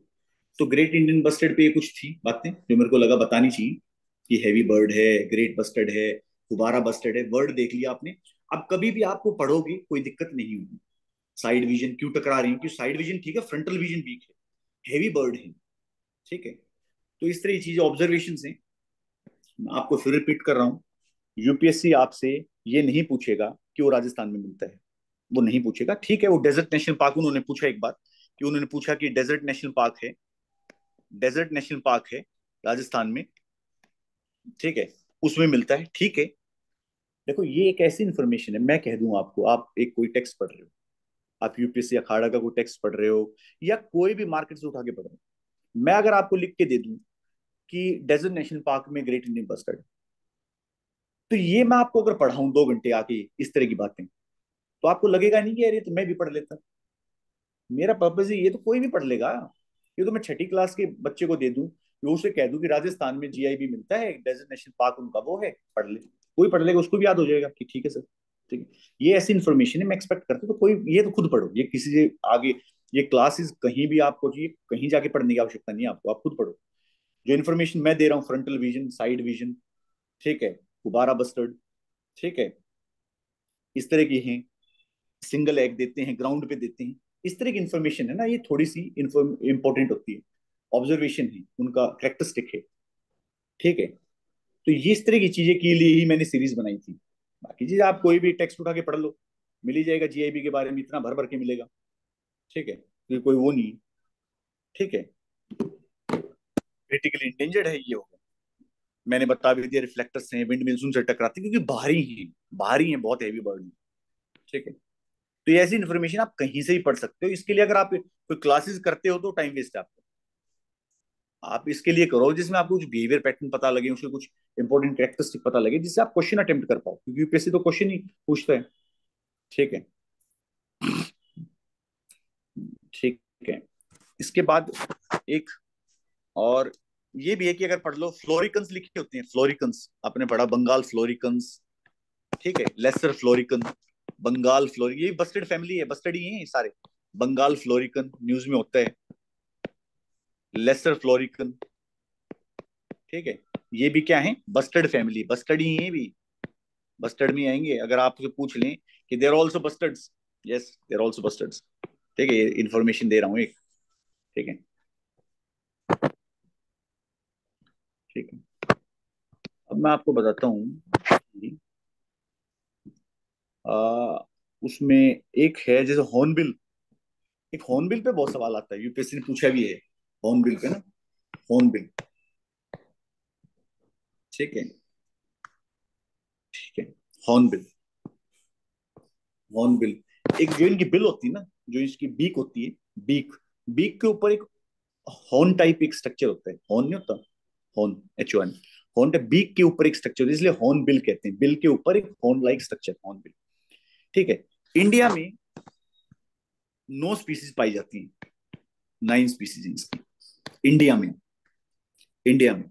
तो ग्रेट इंडियन बस्टर्ड पे ये कुछ थी बातें जो मेरे को लगा बतानी चाहिए, कि हैवी बर्ड है, ग्रेट बस्टर्ड है, गुबारा बस्टर्ड है, वर्ड देख लिया आपने। अब कभी भी आपको पढ़ोगे कोई दिक्कत नहीं होगी। साइड विजन क्यों टकरा रही है, क्योंकि साइड विजन ठीक है, फ्रंटल विजन वीक है, हैवी बर्ड है। ठीक है, तो इस तरह की चीजें ऑब्जर्वेशन है। मैं आपको फिर रिपीट कर रहा हूँ, यूपीएससी आपसे ये नहीं पूछेगा कि वो राजस्थान में मिलता है, वो नहीं पूछेगा। ठीक है, वो डेजर्ट नेशनल पार्क उन्होंने पूछा एक बार, कि उन्होंने पूछा कि डेजर्ट नेशनल पार्क है, डेजर्ट नेशनल पार्क है राजस्थान में, ठीक है, उसमें मिलता है, ठीक है। देखो, ये एक ऐसी इंफॉर्मेशन है, मैं कह दूं आपको, आप एक कोई टेक्स्ट पढ़ रहे हो, आप यूपीएससी अखाड़ा का कोई टेक्स्ट पढ़ रहे हो, या कोई भी मार्केट से उठा के पढ़ रहे हो, मैं अगर आपको लिख के दे दूं कि डेजर्ट नेशनल पार्क में ग्रेट इंडियन बस्टर्ड, तो ये मैं आपको अगर पढ़ाऊं 2 घंटे आके इस तरह की बातें, तो आपको लगेगा नहीं कि यार ये तो मैं भी पढ़ लेता। मेरा पर्पज है, ये तो कोई भी पढ़ लेगा, ये तो मैं छठी क्लास के बच्चे को दे दूं, वो उसे कह दूं कि राजस्थान में GIB मिलता है, डेजर्ट नेशनल पार्क उनका वो है, पढ़ ले, कोई पढ़ लेगा, उसको भी याद हो जाएगा कि ठीक है सर। ठीक है, ये ऐसी इन्फॉर्मेशन है, मैं एक्सपेक्ट करता हूं, तो कोई, ये तो खुद पढ़ो, ये किसी से आगे ये क्लासेस कहीं भी आपको चाहिए, कहीं जाके पढ़ने की आवश्यकता नहीं है आपको, आप खुद पढ़ो। जो इन्फॉर्मेशन मैं दे रहा हूँ, फ्रंटल विजन, साइड विजन, ठीक है, गुब्बारा बस्टर्ड, ठीक है, इस तरह की हैं, सिंगल एग देते हैं, ग्राउंड पे देते हैं, इस तरह की इन्फॉर्मेशन है ना, ये थोड़ी सी इंपॉर्टेंट होती है। ऑब्जर्वेशन है उनका, कैरेक्टरिस्टिक है, ठीक है। तो ये इस तरह की चीजें के लिए ही मैंने सीरीज बनाई थी। बाकी चीज आप कोई भी टेक्स्ट उठा के पढ़ लो, मिल ही जाएगा, जीआईबी के बारे में इतना भर भर के मिलेगा, ठीक है, ये कोई वो नहीं, ठीक है। क्रिटिकली इंडेंजर्ड है ये हो गया, मैंने बता भी दिया, रिफ्लेक्टर्स हैं, विंड मिल्स उनसे टकराती हैं, क्योंकि भारी हैं, भारी हैं, बहुत हैवी बर्ड, ठीक है। तो ये ऐसी इन्फॉर्मेशन आप कहीं से ही पढ़ सकते हो। इसके लिए अगर आप कोई क्लासेस करते हो तो टाइम वेस्ट है आपका। आप इसके लिए करो जिसमें आपको कुछ बिहेवियर पैटर्न पता लगे, उसके कुछ इंपॉर्टेंट कैरेक्टरिस्टिक पता लगे, जिससे आप क्वेश्चन अटेम्प्ट कर पाओ, क्योंकि यूपीएससी तो क्वेश्चन ही पूछता है, ठीक है, ठीक है। इसके बाद एक और ये भी है कि अगर पढ़ लो, फ्लोरिकन्स लिखे होते हैं, फ्लोरिकन्स आपने पढ़ा, बंगाल फ्लोरिकन्स, ठीक है, लेसर फ्लोरिकन, बंगाल फ्लोरिकन, ये बस्टर्ड फैमिली है, बस्टर्ड ही है ये सारे। बंगाल फ्लोरिकन न्यूज में होता है, लेसर फ्लोरिकन, ठीक है, ये भी क्या है, बस्टर्ड फैमिली, बस्टर्ड ही है भी, बस्टर्ड में आएंगे। अगर आपसे पूछ लें कि देर also bustards, yes there also bustards, ठीक है, इंफॉर्मेशन दे रहा हूँ एक, ठीक है, ठीक है। अब मैं आपको बताता हूँ कि, उसमें एक है जैसे हॉर्नबिल, एक हॉर्नबिल पे बहुत सवाल आता है, यूपीएससी ने पूछा भी है, हॉर्नबिल पे ना, हॉर्नबिल, ठीक है, ठीक है, हॉर्नबिल, हॉर्नबिल, एक जो इनकी बिल होती है ना, जो इसकी बीक होती है, बीक, बीक के ऊपर एक हॉर्न टाइप एक स्ट्रक्चर होता है, हॉर्न नहीं होता, horn, HON, horn type, beak के ऊपर एक स्ट्रक्चर, इसलिए हॉर्न बिल कहते हैं, बिल के ऊपर एक horn like structure, horn bill, ठीक है। इंडिया में 9 स्पीसीज पाई जाती हैं, 9 स्पीसीज इसकी इंडिया में, इंडिया में,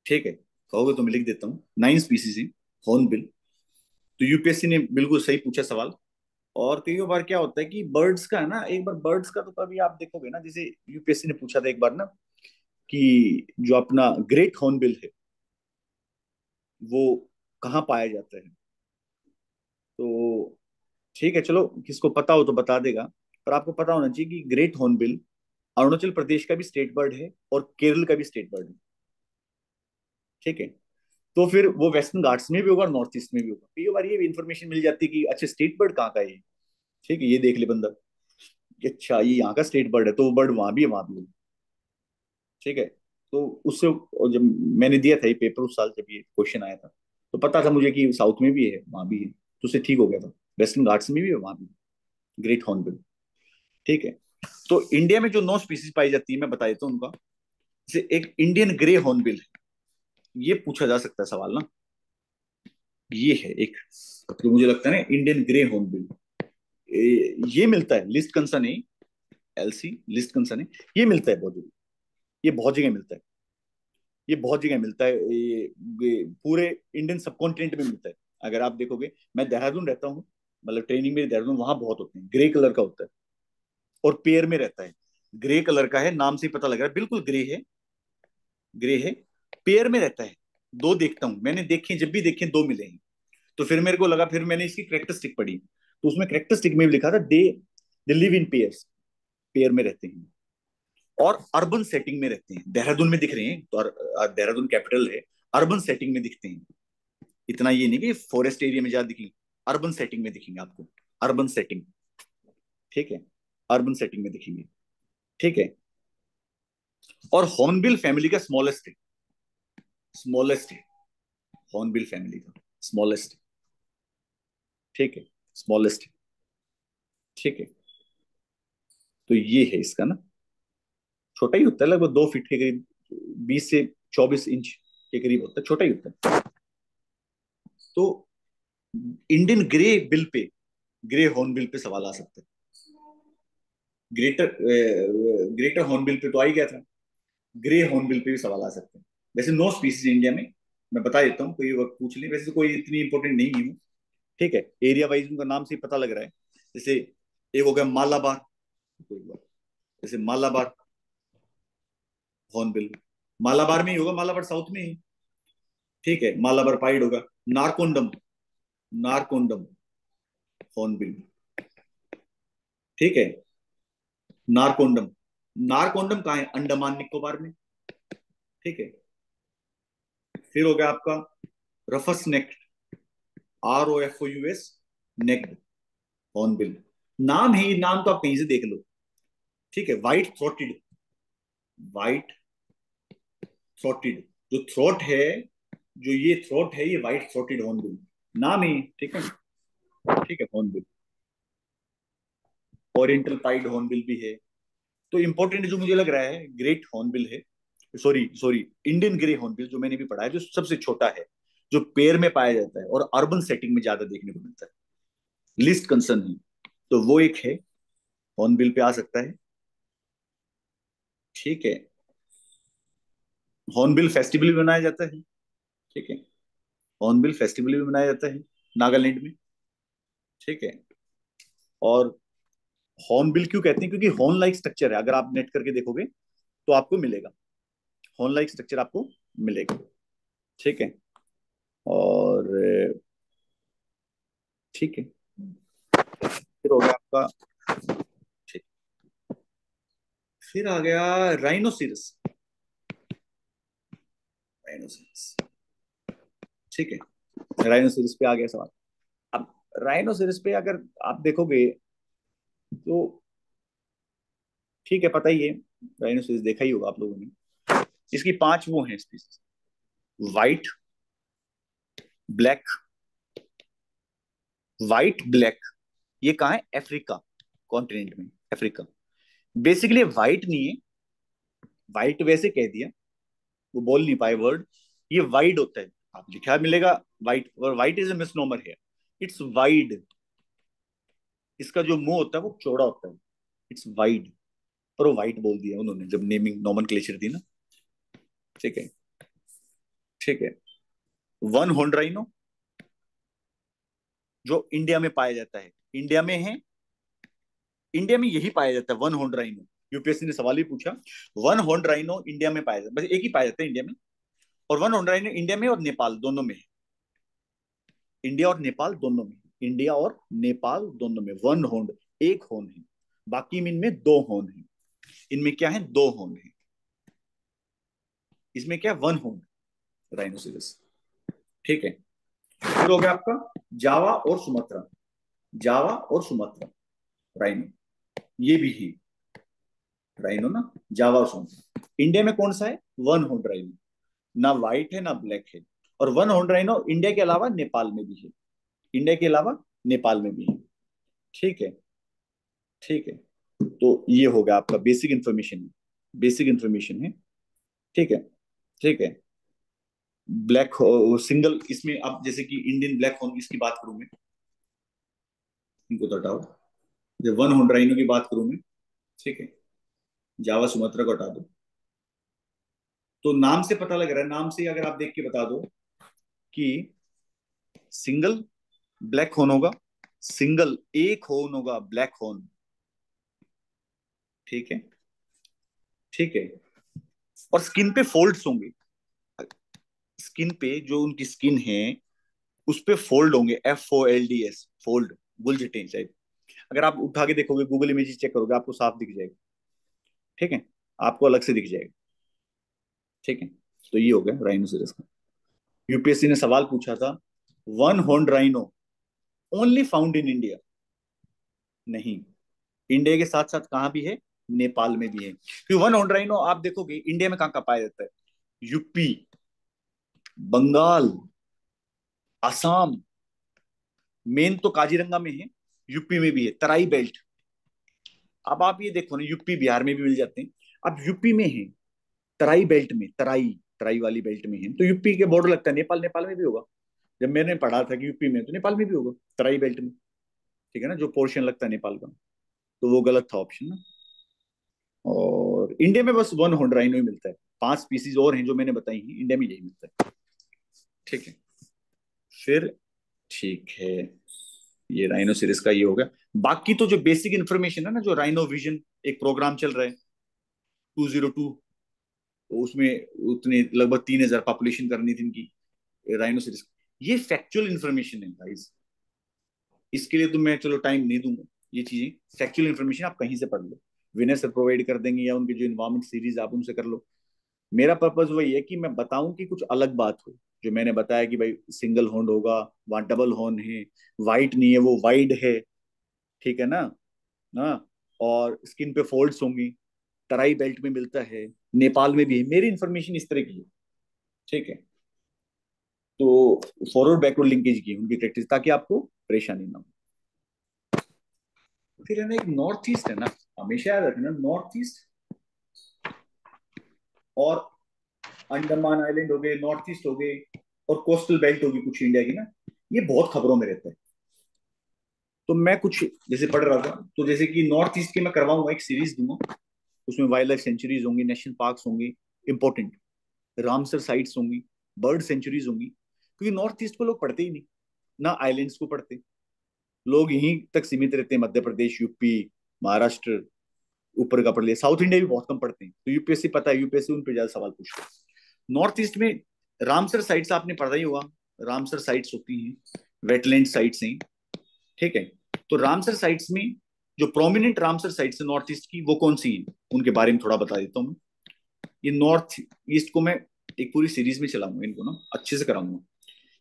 ठीक है, कहोगे तो मैं लिख देता हूँ, 9 स्पीसीज है हॉर्नबिल। तो यूपीएससी ने बिल्कुल सही पूछा सवाल। और कई बार क्या होता है कि बर्ड्स का है ना, एक बार बर्ड्स का तो कभी आप देखोगे ना, जैसे यूपीएससी ने पूछा था एक बार ना, कि जो अपना ग्रेट हॉर्नबिल है वो कहाँ पाया जाता है, तो ठीक है, चलो किसको पता हो तो बता देगा, पर आपको पता होना चाहिए कि ग्रेट हॉर्नबिल अरुणाचल प्रदेश का भी स्टेट बर्ड है और केरल का भी स्टेट बर्ड है, ठीक है। तो फिर वो वेस्टर्न घाट्स में भी होगा और नॉर्थ ईस्ट में भी होगा, कई बार ये इन्फॉर्मेशन मिल जाती है कि अच्छा स्टेट बर्ड कहाँ का है ये, ठीक है, ये देख ले बंदा कि अच्छा ये यहाँ का स्टेट बर्ड है, तो वो बर्ड वहां भी है, वहां भी है, ठीक है। तो उससे, और जब मैंने दिया था ये पेपर उस साल जब ये क्वेश्चन आया था, तो पता था मुझे कि साउथ में भी है, वहां भी है, तो उससे ठीक हो गया था, वेस्टर्न घाट्स में भी है, वहां भी, ग्रेट हॉर्नबिल, ठीक है। तो इंडिया में जो 9 स्पीसीज पाई जाती है मैं बता देता हूँ उनका, जैसे एक इंडियन ग्रे हॉर्नबिल है, ये पूछा जा सकता है सवाल ना, ये है एक, तो मुझे लगता है ना इंडियन ग्रे हॉर्नबिल, ये मिलता है लिस्ट कंसन है, LC लिस्ट कंसन है, ये मिलता है बहुत जगह, ये बहुत जगह मिलता है, ये बहुत जगह मिलता है, ये पूरे इंडियन सब कॉन्टिनेंट में मिलता है। अगर आप देखोगे, मैं देहरादून रहता हूँ, मतलब ट्रेनिंग मेरी देहरादून, वहां बहुत होते हैं, ग्रे कलर का होता है और पेयर में रहता है, ग्रे कलर का है, नाम से ही पता लग रहा है बिल्कुल ग्रे है, ग्रे है, पेयर में रहता है, दो देखता हूँ मैंने, देखे जब भी देखे दो मिले हैं, तो फिर मेरे को लगा, फिर मैंने इसकी करेक्टरिस्टिक पढ़ी, तो उसमें करेक्टरिस्टिक में भी लिखा था they they live in pairs, pair में रहते हैं और अर्बन सेटिंग में रहते हैं, देहरादून में दिख रहे हैं तो देहरादून कैपिटल है, अर्बन सेटिंग में दिखते हैं, इतना ये नहीं कि फॉरेस्ट एरिया में ज्यादा दिखेंगे, अर्बन सेटिंग में दिखेंगे आपको, अर्बन सेटिंग, ठीक है, अर्बन सेटिंग में दिखेंगे, ठीक है। और हॉर्नबिल फैमिली का स्मॉलेस्ट है, स्मॉलेस्ट है, हॉर्नबिल फैमिली का स्मॉलेस्ट, ठीक है, स्मॉलेस्ट, ठीक है। तो ये है इसका ना, छोटा ही होता है, लगभग 2 फीट के करीब, 20 से 24 इंच के करीब होता है, छोटा ही होता है। तो Indian grey bill pay, grey horn bill pay सवाल आ सकता है, greater greater horn bill pay तो आ ही गया था, ग्रे हॉर्न बिल पे भी सवाल आ सकते हैं। वैसे 9 स्पीसीज इंडिया में, मैं बता देता हूँ, कोई वक्त पूछ ले, वैसे तो कोई इतनी इंपॉर्टेंट नहीं है वो, ठीक है, एरिया वाइज उनका नाम से ही पता लग रहा है, जैसे एक हो गया मालाबार, कोई बात, जैसे मालाबार हॉर्नबिल, मालाबार में ही होगा, मालाबार साउथ में ही, ठीक है, मालाबार पाइड होगा। नारकोंडम, नारकोंडम हॉर्नबिल, ठीक है, नारकोंडम, नारकोंडम कहाँ है, अंडमान निकोबार में, ठीक है। फिर हो गया आपका रफस नेक, ROFOUS, नेक्ड हॉर्नबिल। नाम है, ये नाम तो आप कहीं से देख लो, ठीक है। व्हाइट थ्रोटेड, व्हाइट थ्रोटेड, जो थ्रोट है, जो ये थ्रोट है, ये व्हाइट थ्रोटेड हॉर्नबिल नाम है, ठीक है, ठीक है, हॉर्नबिल। ओरिएंटल पाइड हॉर्नबिल भी है। तो इंपॉर्टेंट जो मुझे लग रहा है, ग्रेट हॉर्नबिल है, sorry sorry, Indian grey hornbill जो मैंने भी पढ़ा है, जो सबसे छोटा है, जो पेड़ में पाया जाता है और अर्बन सेटिंग में ज्यादा देखने को मिलता है, लिस्ट कंसर्न है, तो वो एक है, हॉर्नबिल पे आ सकता है, ठीक है। हॉर्नबिल फेस्टिवल भी मनाया जाता है, ठीक है, हॉर्नबिल फेस्टिवल भी मनाया जाता है नागालैंड में, ठीक है। और हॉर्नबिल क्यों कहते हैं, क्योंकि हॉर्न लाइक स्ट्रक्चर है, अगर आप नेट करके देखोगे तो आपको मिलेगा, हॉर्न लाइक स्ट्रक्चर आपको मिलेगा, ठीक है। और ठीक है, फिर हो गया आपका, ठीक, फिर आ गया राइनोसिरस, राइनोसिरस, ठीक है, राइनोसिरस पे आ गया सवाल। अब राइनोसिरस पे अगर आप देखोगे तो ठीक है, पता ही है, राइनोसिरस देखा ही होगा आप लोगों ने। इसकी 5 वो हैं species, white, black, white black, ये कहाँ है, अफ्रीका कॉन्टिनेंट में, अफ्रीका। बेसिकली व्हाइट नहीं है, व्हाइट वैसे कह दिया, वो बोल नहीं पाए वर्ड, ये वाइड होता है, आप लिखा मिलेगा वाइट, और वाइट इज ए मिसनोमर है, इट्स वाइड, इसका जो मुंह होता है वो चौड़ा होता है, इट्स वाइड, पर वो वाइट बोल दिया उन्होंने जब नेमिंग नोमेनक्लेचर दी ना, ठीक है, ठीक है। वन हॉर्न राइनो, जो इंडिया में पाया जाता है, इंडिया में है, इंडिया में यही पाया जाता है वन हॉर्न राइनो, यूपीएससी ने सवाल ही पूछा, वन हॉर्न राइनो इंडिया में पाया जाता है, बस एक ही पाया जाता है इंडिया में, और वन हॉर्न राइनो इंडिया में और नेपाल दोनों में है, इंडिया और नेपाल दोनों में, इंडिया और नेपाल दोनों में वन हॉर्न, एक हॉर्न है, बाकी में इनमें 2 हॉर्न है, इनमें क्या है, 2 हॉर्न है, इसमें क्या, वन हॉर्न राइनोसिरस, ठीक है। फिर हो गया आपका जावा और सुमात्रा, जावा और सुमात्रा राइनो, ये भी है राइनो ना, जावा और सुमात्रा। इंडिया में कौन सा है, वन हॉर्न राइनो, ना व्हाइट है ना ब्लैक है, और वन हॉर्न राइनो इंडिया के अलावा नेपाल में भी है, इंडिया के अलावा नेपाल में भी है, ठीक है, ठीक है। तो ये हो गया आपका बेसिक इंफॉर्मेशन, बेसिक इंफॉर्मेशन है, ठीक है, ठीक है। ब्लैक सिंगल, इसमें अब जैसे कि इंडियन ब्लैक होर्न इसकी बात करूं मैं, इनको तो हटाओ, जब वन हॉर्न राइनो की बात करूं मैं, ठीक है, जावा सुमात्रा को हटा दो, तो नाम से पता लग रहा है, नाम से अगर आप देख के बता दो कि सिंगल ब्लैक होन होगा, सिंगल एक होन होगा ब्लैक होन, ठीक है, ठीक है। और स्किन पे फोल्ड्स होंगे, स्किन पे जो उनकी स्किन है उस पे फोल्ड होंगे, FOLDS, फोल्ड, गुलजटे टाइप, अगर आप उठा के देखोगे गूगल इमेज चेक करोगे आपको साफ दिख जाएगा, ठीक है, आपको अलग से दिख जाएगा, ठीक है। तो ये हो गया राइनोसेरस का। यूपीएससी ने सवाल पूछा था, one horn rhino only found in India, नहीं, इंडिया के साथ साथ कहां भी है, नेपाल में भी है, क्योंकि वन हॉर्न राइनो आप देखोगे इंडिया में कहां कहां पाया जाता है, यूपी, बंगाल, असम, मेन तो काजीरंगा में है, यूपी में भी है, तराई बेल्ट, अब आप ये देखो ना, यूपी बिहार में भी मिल जाते हैं, अब यूपी में है, तराई बेल्ट में, तराई, तराई वाली बेल्ट में है, तो यूपी के बॉर्डर लगता है नेपाल, नेपाल में भी होगा, जब मैंने पढ़ा था कि यूपी में तो नेपाल में भी होगा, तराई बेल्ट में, ठीक है ना, जो पोर्शन लगता है नेपाल का, तो वो गलत था ऑप्शन ना। और इंडिया में बस वन हॉर्न राइनो ही मिलता है, 5 स्पीसीज और हैं जो मैंने बताई हैं, इंडिया में यही मिलता है, ठीक है। फिर ठीक है, ये राइनोसिरस का ये हो गया। बाकी तो जो बेसिक इंफॉर्मेशन है ना, जो राइनो विजन एक प्रोग्राम चल रहा है 202, उसमें उतने लगभग 3,000 पॉपुलेशन करनी थी इनकी राइनोसिरस। ये फैक्चुअल इंफॉर्मेशन है गाइस, इसके लिए तो मैं चलो टाइम नहीं दूंगा। ये चीजें फैक्चुअल इंफॉर्मेशन आप कहीं से पढ़ लो, विनय सर प्रोवाइड कर देंगे, या उनके जो इन्वायरमेंट सीरीज आप उनसे कर लो। मेरा पर्पज वही है कि मैं बताऊं कि कुछ अलग बात हो। जो मैंने बताया कि भाई सिंगल हॉर्न होगा, वहां डबल हॉर्न है, वाइट नहीं है वो वाइड है, ठीक है ना। हाँ, और स्किन पे फोल्ड्स होंगी, तराई बेल्ट में मिलता है, नेपाल में भी है। मेरी इन्फॉर्मेशन इस तरह की है, ठीक है। तो फॉरवर्ड बैकवर्ड लिंकेज की उनकी प्रैक्टिस, ताकि आपको परेशानी ना हो। फिर है ना एक नॉर्थ ईस्ट है ना, हमेशा याद रखना, नॉर्थ ईस्ट और अंडमान आइलैंड हो गए, नॉर्थ ईस्ट हो गए, और कोस्टल बेल्ट होगी कुछ इंडिया की ना, ये बहुत खबरों में रहता है। तो मैं कुछ जैसे पढ़ रहा था, तो जैसे कि नॉर्थ ईस्ट की मैं करवाऊंगा, एक सीरीज दूंगा, उसमें वाइल्ड लाइफ सेंचुरीज होंगी, नेशनल पार्क्स होंगे इंपॉर्टेंट, रामसर साइट्स होंगी, बर्ड सेंचुरीज होंगी, क्योंकि नॉर्थ ईस्ट को लोग पढ़ते ही नहीं, ना आइलैंड्स को पढ़ते। लोग यहीं तक सीमित रहते हैं, मध्य प्रदेश, यूपी, महाराष्ट्र, ऊपर का पढ़ लिया, साउथ इंडिया भी बहुत कम पढ़ते हैं। तो यूपीएससी पता है, यूपीएससी उन पर ज्यादा सवाल पूछते हैं। नॉर्थ ईस्ट में रामसर साइट्स आपने पढ़ा ही होगा, रामसर साइट्स होती हैं, वेटलैंड साइट्स हैं, ठीक है। तो रामसर साइट्स में जो प्रोमिनेंट रामसर साइट्स है नॉर्थ ईस्ट की, वो कौन सी है, उनके बारे में थोड़ा बता देता हूँ। ये नॉर्थ ईस्ट को मैं एक पूरी सीरीज में चलाऊंगा, इनको ना अच्छे से कराऊंगा।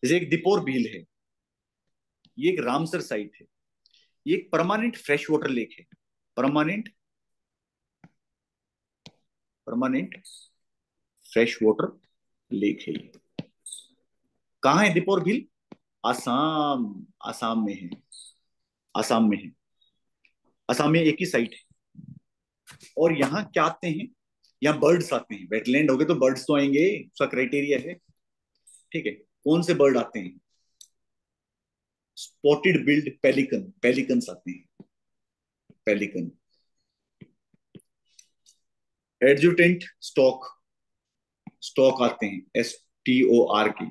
जैसे एक दीपोर भील है, ये एक रामसर साइट है, ये एक परमानेंट फ्रेश वाटर लेक है, permanent permanent fresh water lake है ये। कहाँ है दीपोर भील? आसाम, आसाम में है, आसाम में है। आसाम में एक ही साइट है। और यहाँ क्या आते हैं, यहाँ बर्ड्स आते हैं, वेटलैंड हो गए तो बर्ड्स तो आएंगे, उसका क्राइटेरिया है, ठीक है। कौन से बर्ड आते हैं? स्पॉटेड बिल्ड पेलिकन, पेलिकन्स आते हैं, पेलिकन। एडजुटेंट स्टॉक, स्टॉक आते हैं, STOR के।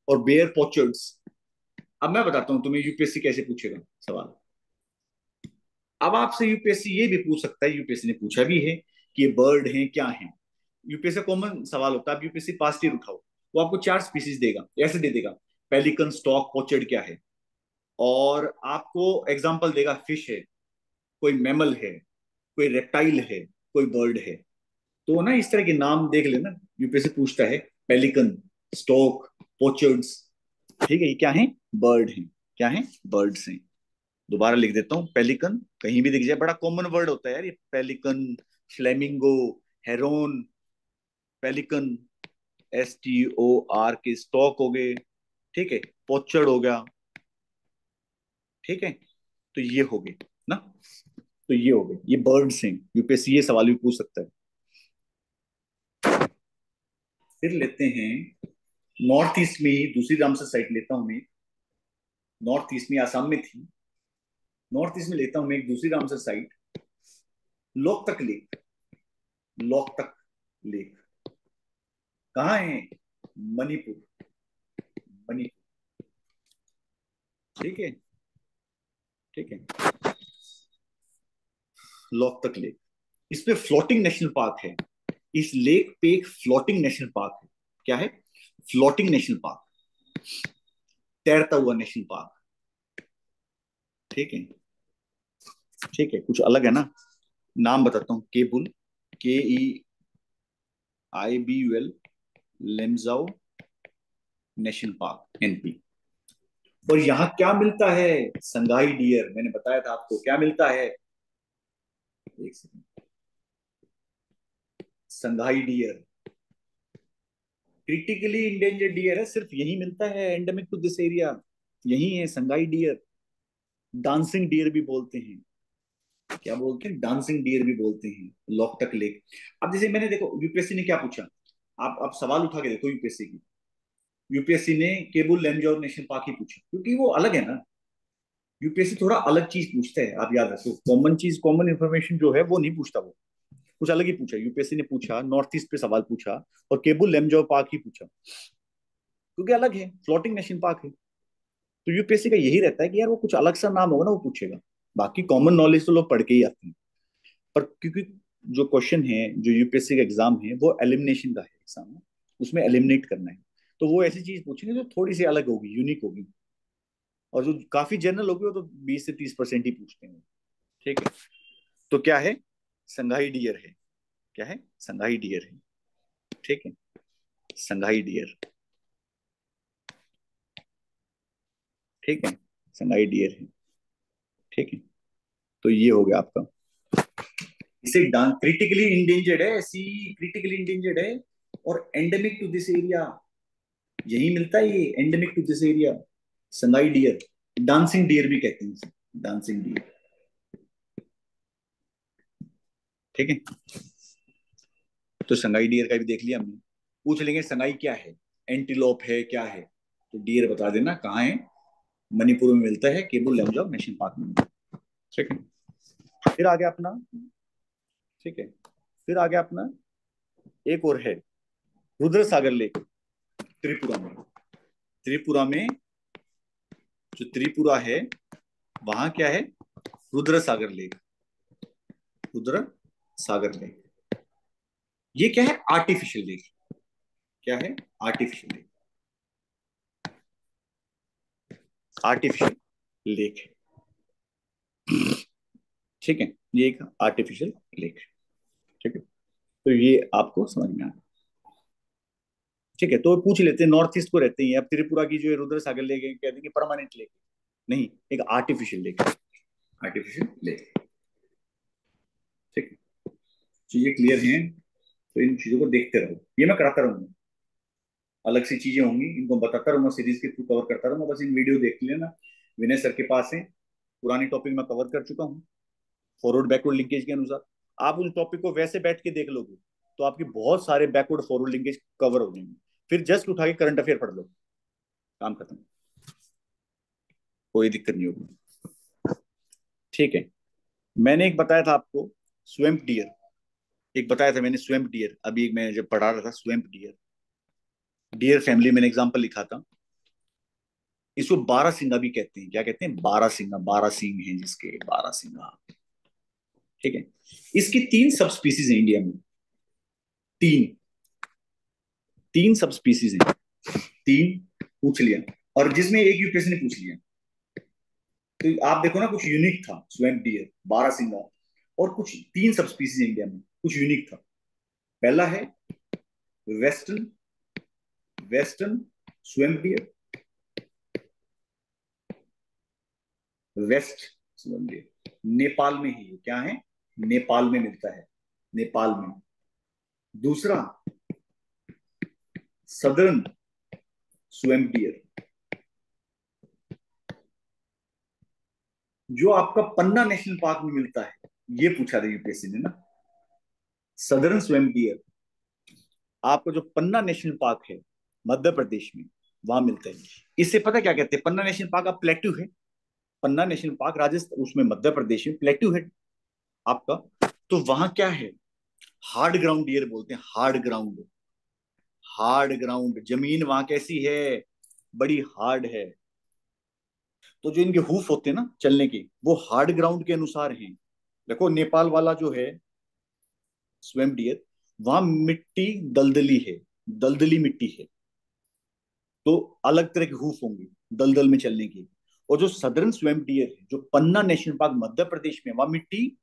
और बेयर पॉचर्ड्स। अब मैं बताता हूं तुम्हें यूपीएससी कैसे पूछेगा सवाल। अब आपसे यूपीएससी ये भी पूछ सकता है, यूपीएससी ने पूछा भी है कि ये बर्ड हैं क्या हैं। यूपीएससी कॉमन सवाल होता है, आप यूपीएससी पास्ट ईयर उठाओ, वो आपको 4 स्पीसीज देगा, ऐसे दे देगा, पेलिकन, स्टॉक, पोचर्ड क्या है, और आपको एग्जांपल देगा, फिश है, कोई मैमल है, कोई रेप्टाइल है, कोई बर्ड है। तो ना इस तरह के नाम देख लेना, यूपीएससी पूछता है, पेलिकन, स्टॉक, पोचर्ड्स, ठीक है, ये क्या है? बर्ड है। क्या है? बर्ड्स हैं। दोबारा लिख देता हूँ, पेलिकन, कहीं भी दिख जाए, बड़ा कॉमन वर्ड होता है यार ये, pelican, flamingo, Heron, pelican, STOR के, स्टॉक हो गए, ठीक है, पोचर्ड हो गया, ठीक है। तो ये हो गए ना, तो ये हो गए, ये बर्ड्स हैं। यूपीएससी ये सवाल भी पूछ सकता है। फिर लेते हैं नॉर्थ ईस्ट में ही दूसरी रामसर साइट लेता हूं मैं। नॉर्थ ईस्ट में आसाम में थी, नॉर्थ ईस्ट में लेता हूं मैं एक दूसरी Ramsar site, Loktak lake, Loktak lake. कहाँ है? मणिपुर, मणिपुर, ठीक है, ठीक है। लोकतक लेक, इस पे फ्लोटिंग नेशनल पार्क है। इस लेक पे एक फ्लोटिंग नेशनल पार्क है। क्या है? फ्लोटिंग नेशनल पार्क, तैरता हुआ नेशनल पार्क, ठीक है, ठीक है। कुछ अलग है ना, नाम बताता हूँ, Keibul, KEIBUL, Lamjao national park, NP। और यहाँ क्या मिलता है? संगाई डियर, मैंने बताया था आपको क्या मिलता है, एक second, Sangai deer, critically endangered deer है, सिर्फ यही मिलता है, एंडेमिक टू दिस एरिया, यही है संगाई डियर। डांसिंग डियर भी बोलते हैं, क्या बोलते हैं? डांसिंग डियर भी बोलते हैं, लोकटक लेक। अब जैसे मैंने देखो यूपीएससी ने क्या पूछा, आप सवाल उठा के देखो यूपीएससी की, यूपीएससी ने केबुल लैमजाओ नेशनल पार्क ही पूछा, क्योंकि वो अलग है ना। यूपीएससी थोड़ा अलग चीज पूछता है, आप याद रखो, कॉमन चीज, कॉमन इन्फॉर्मेशन जो है वो नहीं पूछता वो, कुछ अलग ही पूछा। यूपीएससी ने पूछा, नॉर्थ ईस्ट पे सवाल पूछा, और केबुल लैमजाओ पार्क ही पूछा, क्योंकि अलग है, फ्लोटिंग नेशनल पार्क है। तो तो यूपीएससी का यही रहता है कि यार वो कुछ अलग सा नाम होगा ना वो पूछेगा। बाकी कॉमन नॉलेज तो लोग पढ़ के ही आते हैं, पर क्योंकि जो क्वेश्चन है, जो यूपीएससी का एग्जाम है, वो एलिमिनेशन का है एग्जाम, उसमें एलिमिनेट करना है। तो वो ऐसी चीज पूछेंगे जो थोड़ी सी अलग होगी, यूनिक होगी, और जो काफी जनरल होगी वो तो 20 से 30% ही पूछते हैं। ठीक है, तो क्या है, संघाई डियर है। क्या है, संघाई डियर है। ठीक है, संघाई डियर। ठीक है, संघाई डियर है। ठीक है, तो ये हो गया आपका। इसे क्रिटिकली इंडेंजर्ड है, ऐसी क्रिटिकली इंडेंजर्ड है, और एंडेमिक टू दिस एरिया, यही मिलता है ये, endemic to this area, Sangai deer. Dancing deer भी कहते हैं इसे, डांसिंग डियर। ठीक है, तो संगाई डियर का भी देख लिया हमने। पूछ लेंगे संगाई क्या है, एंटीलोप है, क्या है, तो डियर बता देना कहाँ है। मणिपुर में मिलता है, केबुल लमजाओ नेशनल पार्क में। ठीक है, फिर आ गया अपना। ठीक है, फिर आ गया अपना, एक और है, रुद्र सागर लेक, त्रिपुरा में। त्रिपुरा में, जो त्रिपुरा है, वहां क्या है, रुद्र सागर लेक। रुद्र सागर लेक, ये क्या है, आर्टिफिशियल लेक। क्या है, आर्टिफिशियल लेक। आर्टिफिशियल लेक है। ठीक है, ये एक आर्टिफिशियल लेक है। ठीक है, तो ये आपको समझ में आया। ठीक है, तो पूछ लेते हैं, नॉर्थ ईस्ट को रहते हैं, अब त्रिपुरा की जो रुद्र सागर लेक है, कहते हैं कि परमानेंट लेक, नहीं, एक आर्टिफिशियल लेक है। Artificial lake. ठीक है, चीजें क्लियर हैं, तो इन चीजों को देखते रहो, ये मैं कराता रहूंगा। अलग सी चीजें होंगी, इनको बताता रहूंगा, सीरीज के थ्रू कवर करता रहूंगा, बस इन वीडियो देख लेना। विनय सर के पास है, पुरानी टॉपिक मैं कवर कर चुका हूँ, फॉरवर्ड बैकवर्ड लिंकेज के अनुसार। आप उन टॉपिक को वैसे बैठ के देख लोगे तो आपकी बहुत सारे बैकवर्ड फॉरवर्ड लिंकेज कवर हो जाएंगे। फिर जस्ट उठा के करंट अफेयर पढ़ लो, काम खत्म, कोई दिक्कत नहीं होगी। ठीक है, मैंने एक बताया था आपको, स्वेम्प डियर, एक बताया था मैंने स्वेम्प डियर, अभी एक मैं जब पढ़ा रहा था स्वेम्प डियर, डियर फैमिली मैंने एग्जांपल लिखा था। इसको बारहसिंगा भी कहते हैं, क्या कहते हैं, बारहसिंगा, 12 सींग हैं जिसके, बारहसिंगा। ठीक है, इसकी 3 सब स्पीसीज है इंडिया में, तीन, 3 सब स्पीसीज हैं, 3 पूछ लिया, और जिसमें एक यूपीएससी ने पूछ लिया। तो आप देखो ना, कुछ यूनिक था, स्वेम्प डियर, बारहसिंगा, और कुछ 3 सब स्पीसीज इंडिया में, कुछ यूनिक था। पहला है western, western swamp deer, west swamp deer, Nepal में ही, क्या है, नेपाल में मिलता है, नेपाल में। दूसरा सदर्न स्वेम्प डियर, जो आपका पन्ना नेशनल पार्क में मिलता है, ये पूछा था यूपीएससी ने ना, सदर्न स्वेम्प डियर, आपका जो पन्ना नेशनल पार्क है मध्य प्रदेश में, वहां मिलता है। इससे पता क्या कहते हैं, पन्ना नेशनल पार्क आप प्लेट्यू है, पन्ना नेशनल पार्क राजस्थान, उसमें मध्य प्रदेश में प्लेट्यू है आपका। तो वहां क्या है, हार्ड ग्राउंड डियर बोलते हैं, हार्ड ग्राउंड, हार्ड ग्राउंड जमीन वहां कैसी है, बड़ी हार्ड है। तो जो इनके हूफ होते हैं ना चलने के, वो हार्ड ग्राउंड के अनुसार हैं। देखो नेपाल वाला जो है स्वेम डियर, वहां मिट्टी दलदली है, दलदली मिट्टी है, तो अलग तरह के हूफ होंगे दलदल में चलने की। और जो सदर्न स्वेम डियर है, जो पन्ना नेशनल पार्क मध्य प्रदेश में, वहां मिट्टी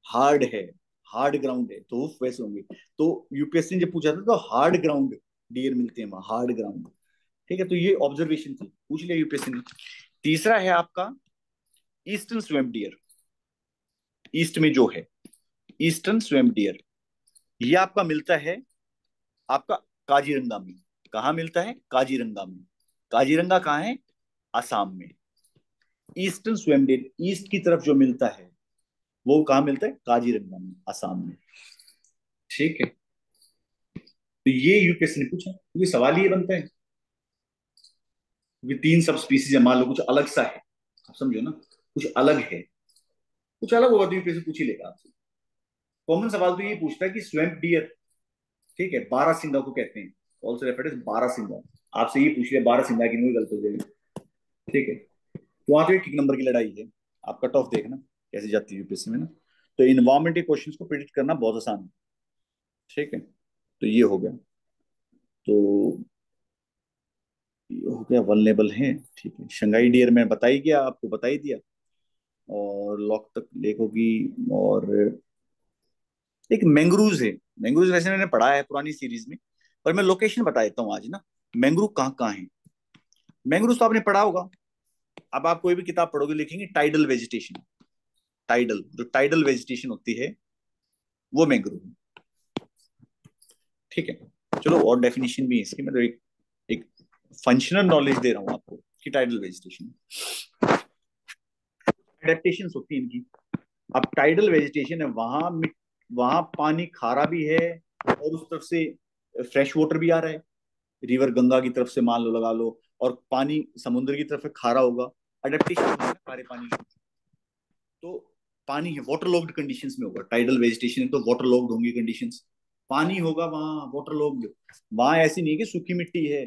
हार्ड है, हार्ड ग्राउंड है, तो हूफ वैसे होंगे। तो यूपीएससी ने जब पूछा था तो हार्ड ग्राउंड डियर मिलते हैं वहां, हार्ड ग्राउंड। ठीक है, तो ये ऑब्जर्वेशन थी, पूछ लिया यूपीएससी ने। तीसरा है आपका ईस्टर्न स्वेम डियर, ईस्ट में जो है, ईस्टर्न स्वेम डियर, ये आपका मिलता है आपका काजीरंगा में। कहाँ मिलता है, काजीरंगा में। काजीरंगा कहाँ है, आसाम में। ईस्टर्न स्वेम डियर, ईस्ट की तरफ जो मिलता है, वो कहाँ मिलता है, काजीरंगा में, आसाम में। ठीक है, तो ये यूपीएससी ने पूछा, क्योंकि सवाल ये बनता है, क्योंकि 3 सब स्पीसीज है, मान लो कुछ अलग सा है, आप समझो ना, कुछ अलग है, कुछ अलग होगा तो यूपीएससी पूछ ही लेगा आपसे। कॉमन सवाल तो ये पूछता है कि स्वेम्प डियर, ठीक है, 12 सिंगा को कहते हैं, ऑल्सो रेफर्ड एज 12 सिंगा। आपसे ये पूछ लिया 12 सिंगा की, नहीं गलत हो जाएगी। ठीक है, वहां पे एक नंबर की लड़ाई है। आप कट ऑफ देखना कैसे जाती है यूपीएससी में ना। तो इन्वायरमेंट के क्वेश्चंस को प्रिडिक्ट करना बहुत आसान है। ठीक है, तो ये हो गया। तो ये हो गया वल्नेबल है। ठीक है, शंघाई डियर मैं बता ही गया, आपको बता ही दिया। और लॉक तक लेक होगी। और एक मैंग्रूज है। मैंग्रूज वैसे मैंने पढ़ा है पुरानी सीरीज में, पर मैं लोकेशन बता देता हूँ आज ना। मैंग्रूव कहाँ कहाँ है। मैंग्रूव तो आपने पढ़ा होगा। अब आप कोई भी किताब पढ़ोगे लिखेंगे टाइडल वेजिटेशन। टाइडल, जो टाइडल वेजिटेशन होती है वो मैंग्रोव है। ठीक है, चलो और डेफिनेशन भी है इसकी, मतलब एक फंक्शनल नॉलेज दे रहा हूँ आपको कि टाइडल वेजिटेशन एडेप्टेशन होती है इनकी। अब टाइडल वेजिटेशन है, वहां पानी खारा भी है और उस तरफ से फ्रेश वाटर भी आ रहा है। रिवर गंगा की तरफ से मान लो, लगा लो, और पानी समुद्र की तरफ से खारा होगा। अडेप्टेशन खारे पानी की। तो पानी है, वाटर लॉक्ड कंडीशंस में होगा। टाइडल वेजिटेशन है तो वाटर लॉक्ड होंगी कंडीशंस। पानी होगा वहां, वाटर लॉक्ड। वहां ऐसी नहीं है कि सूखी मिट्टी है।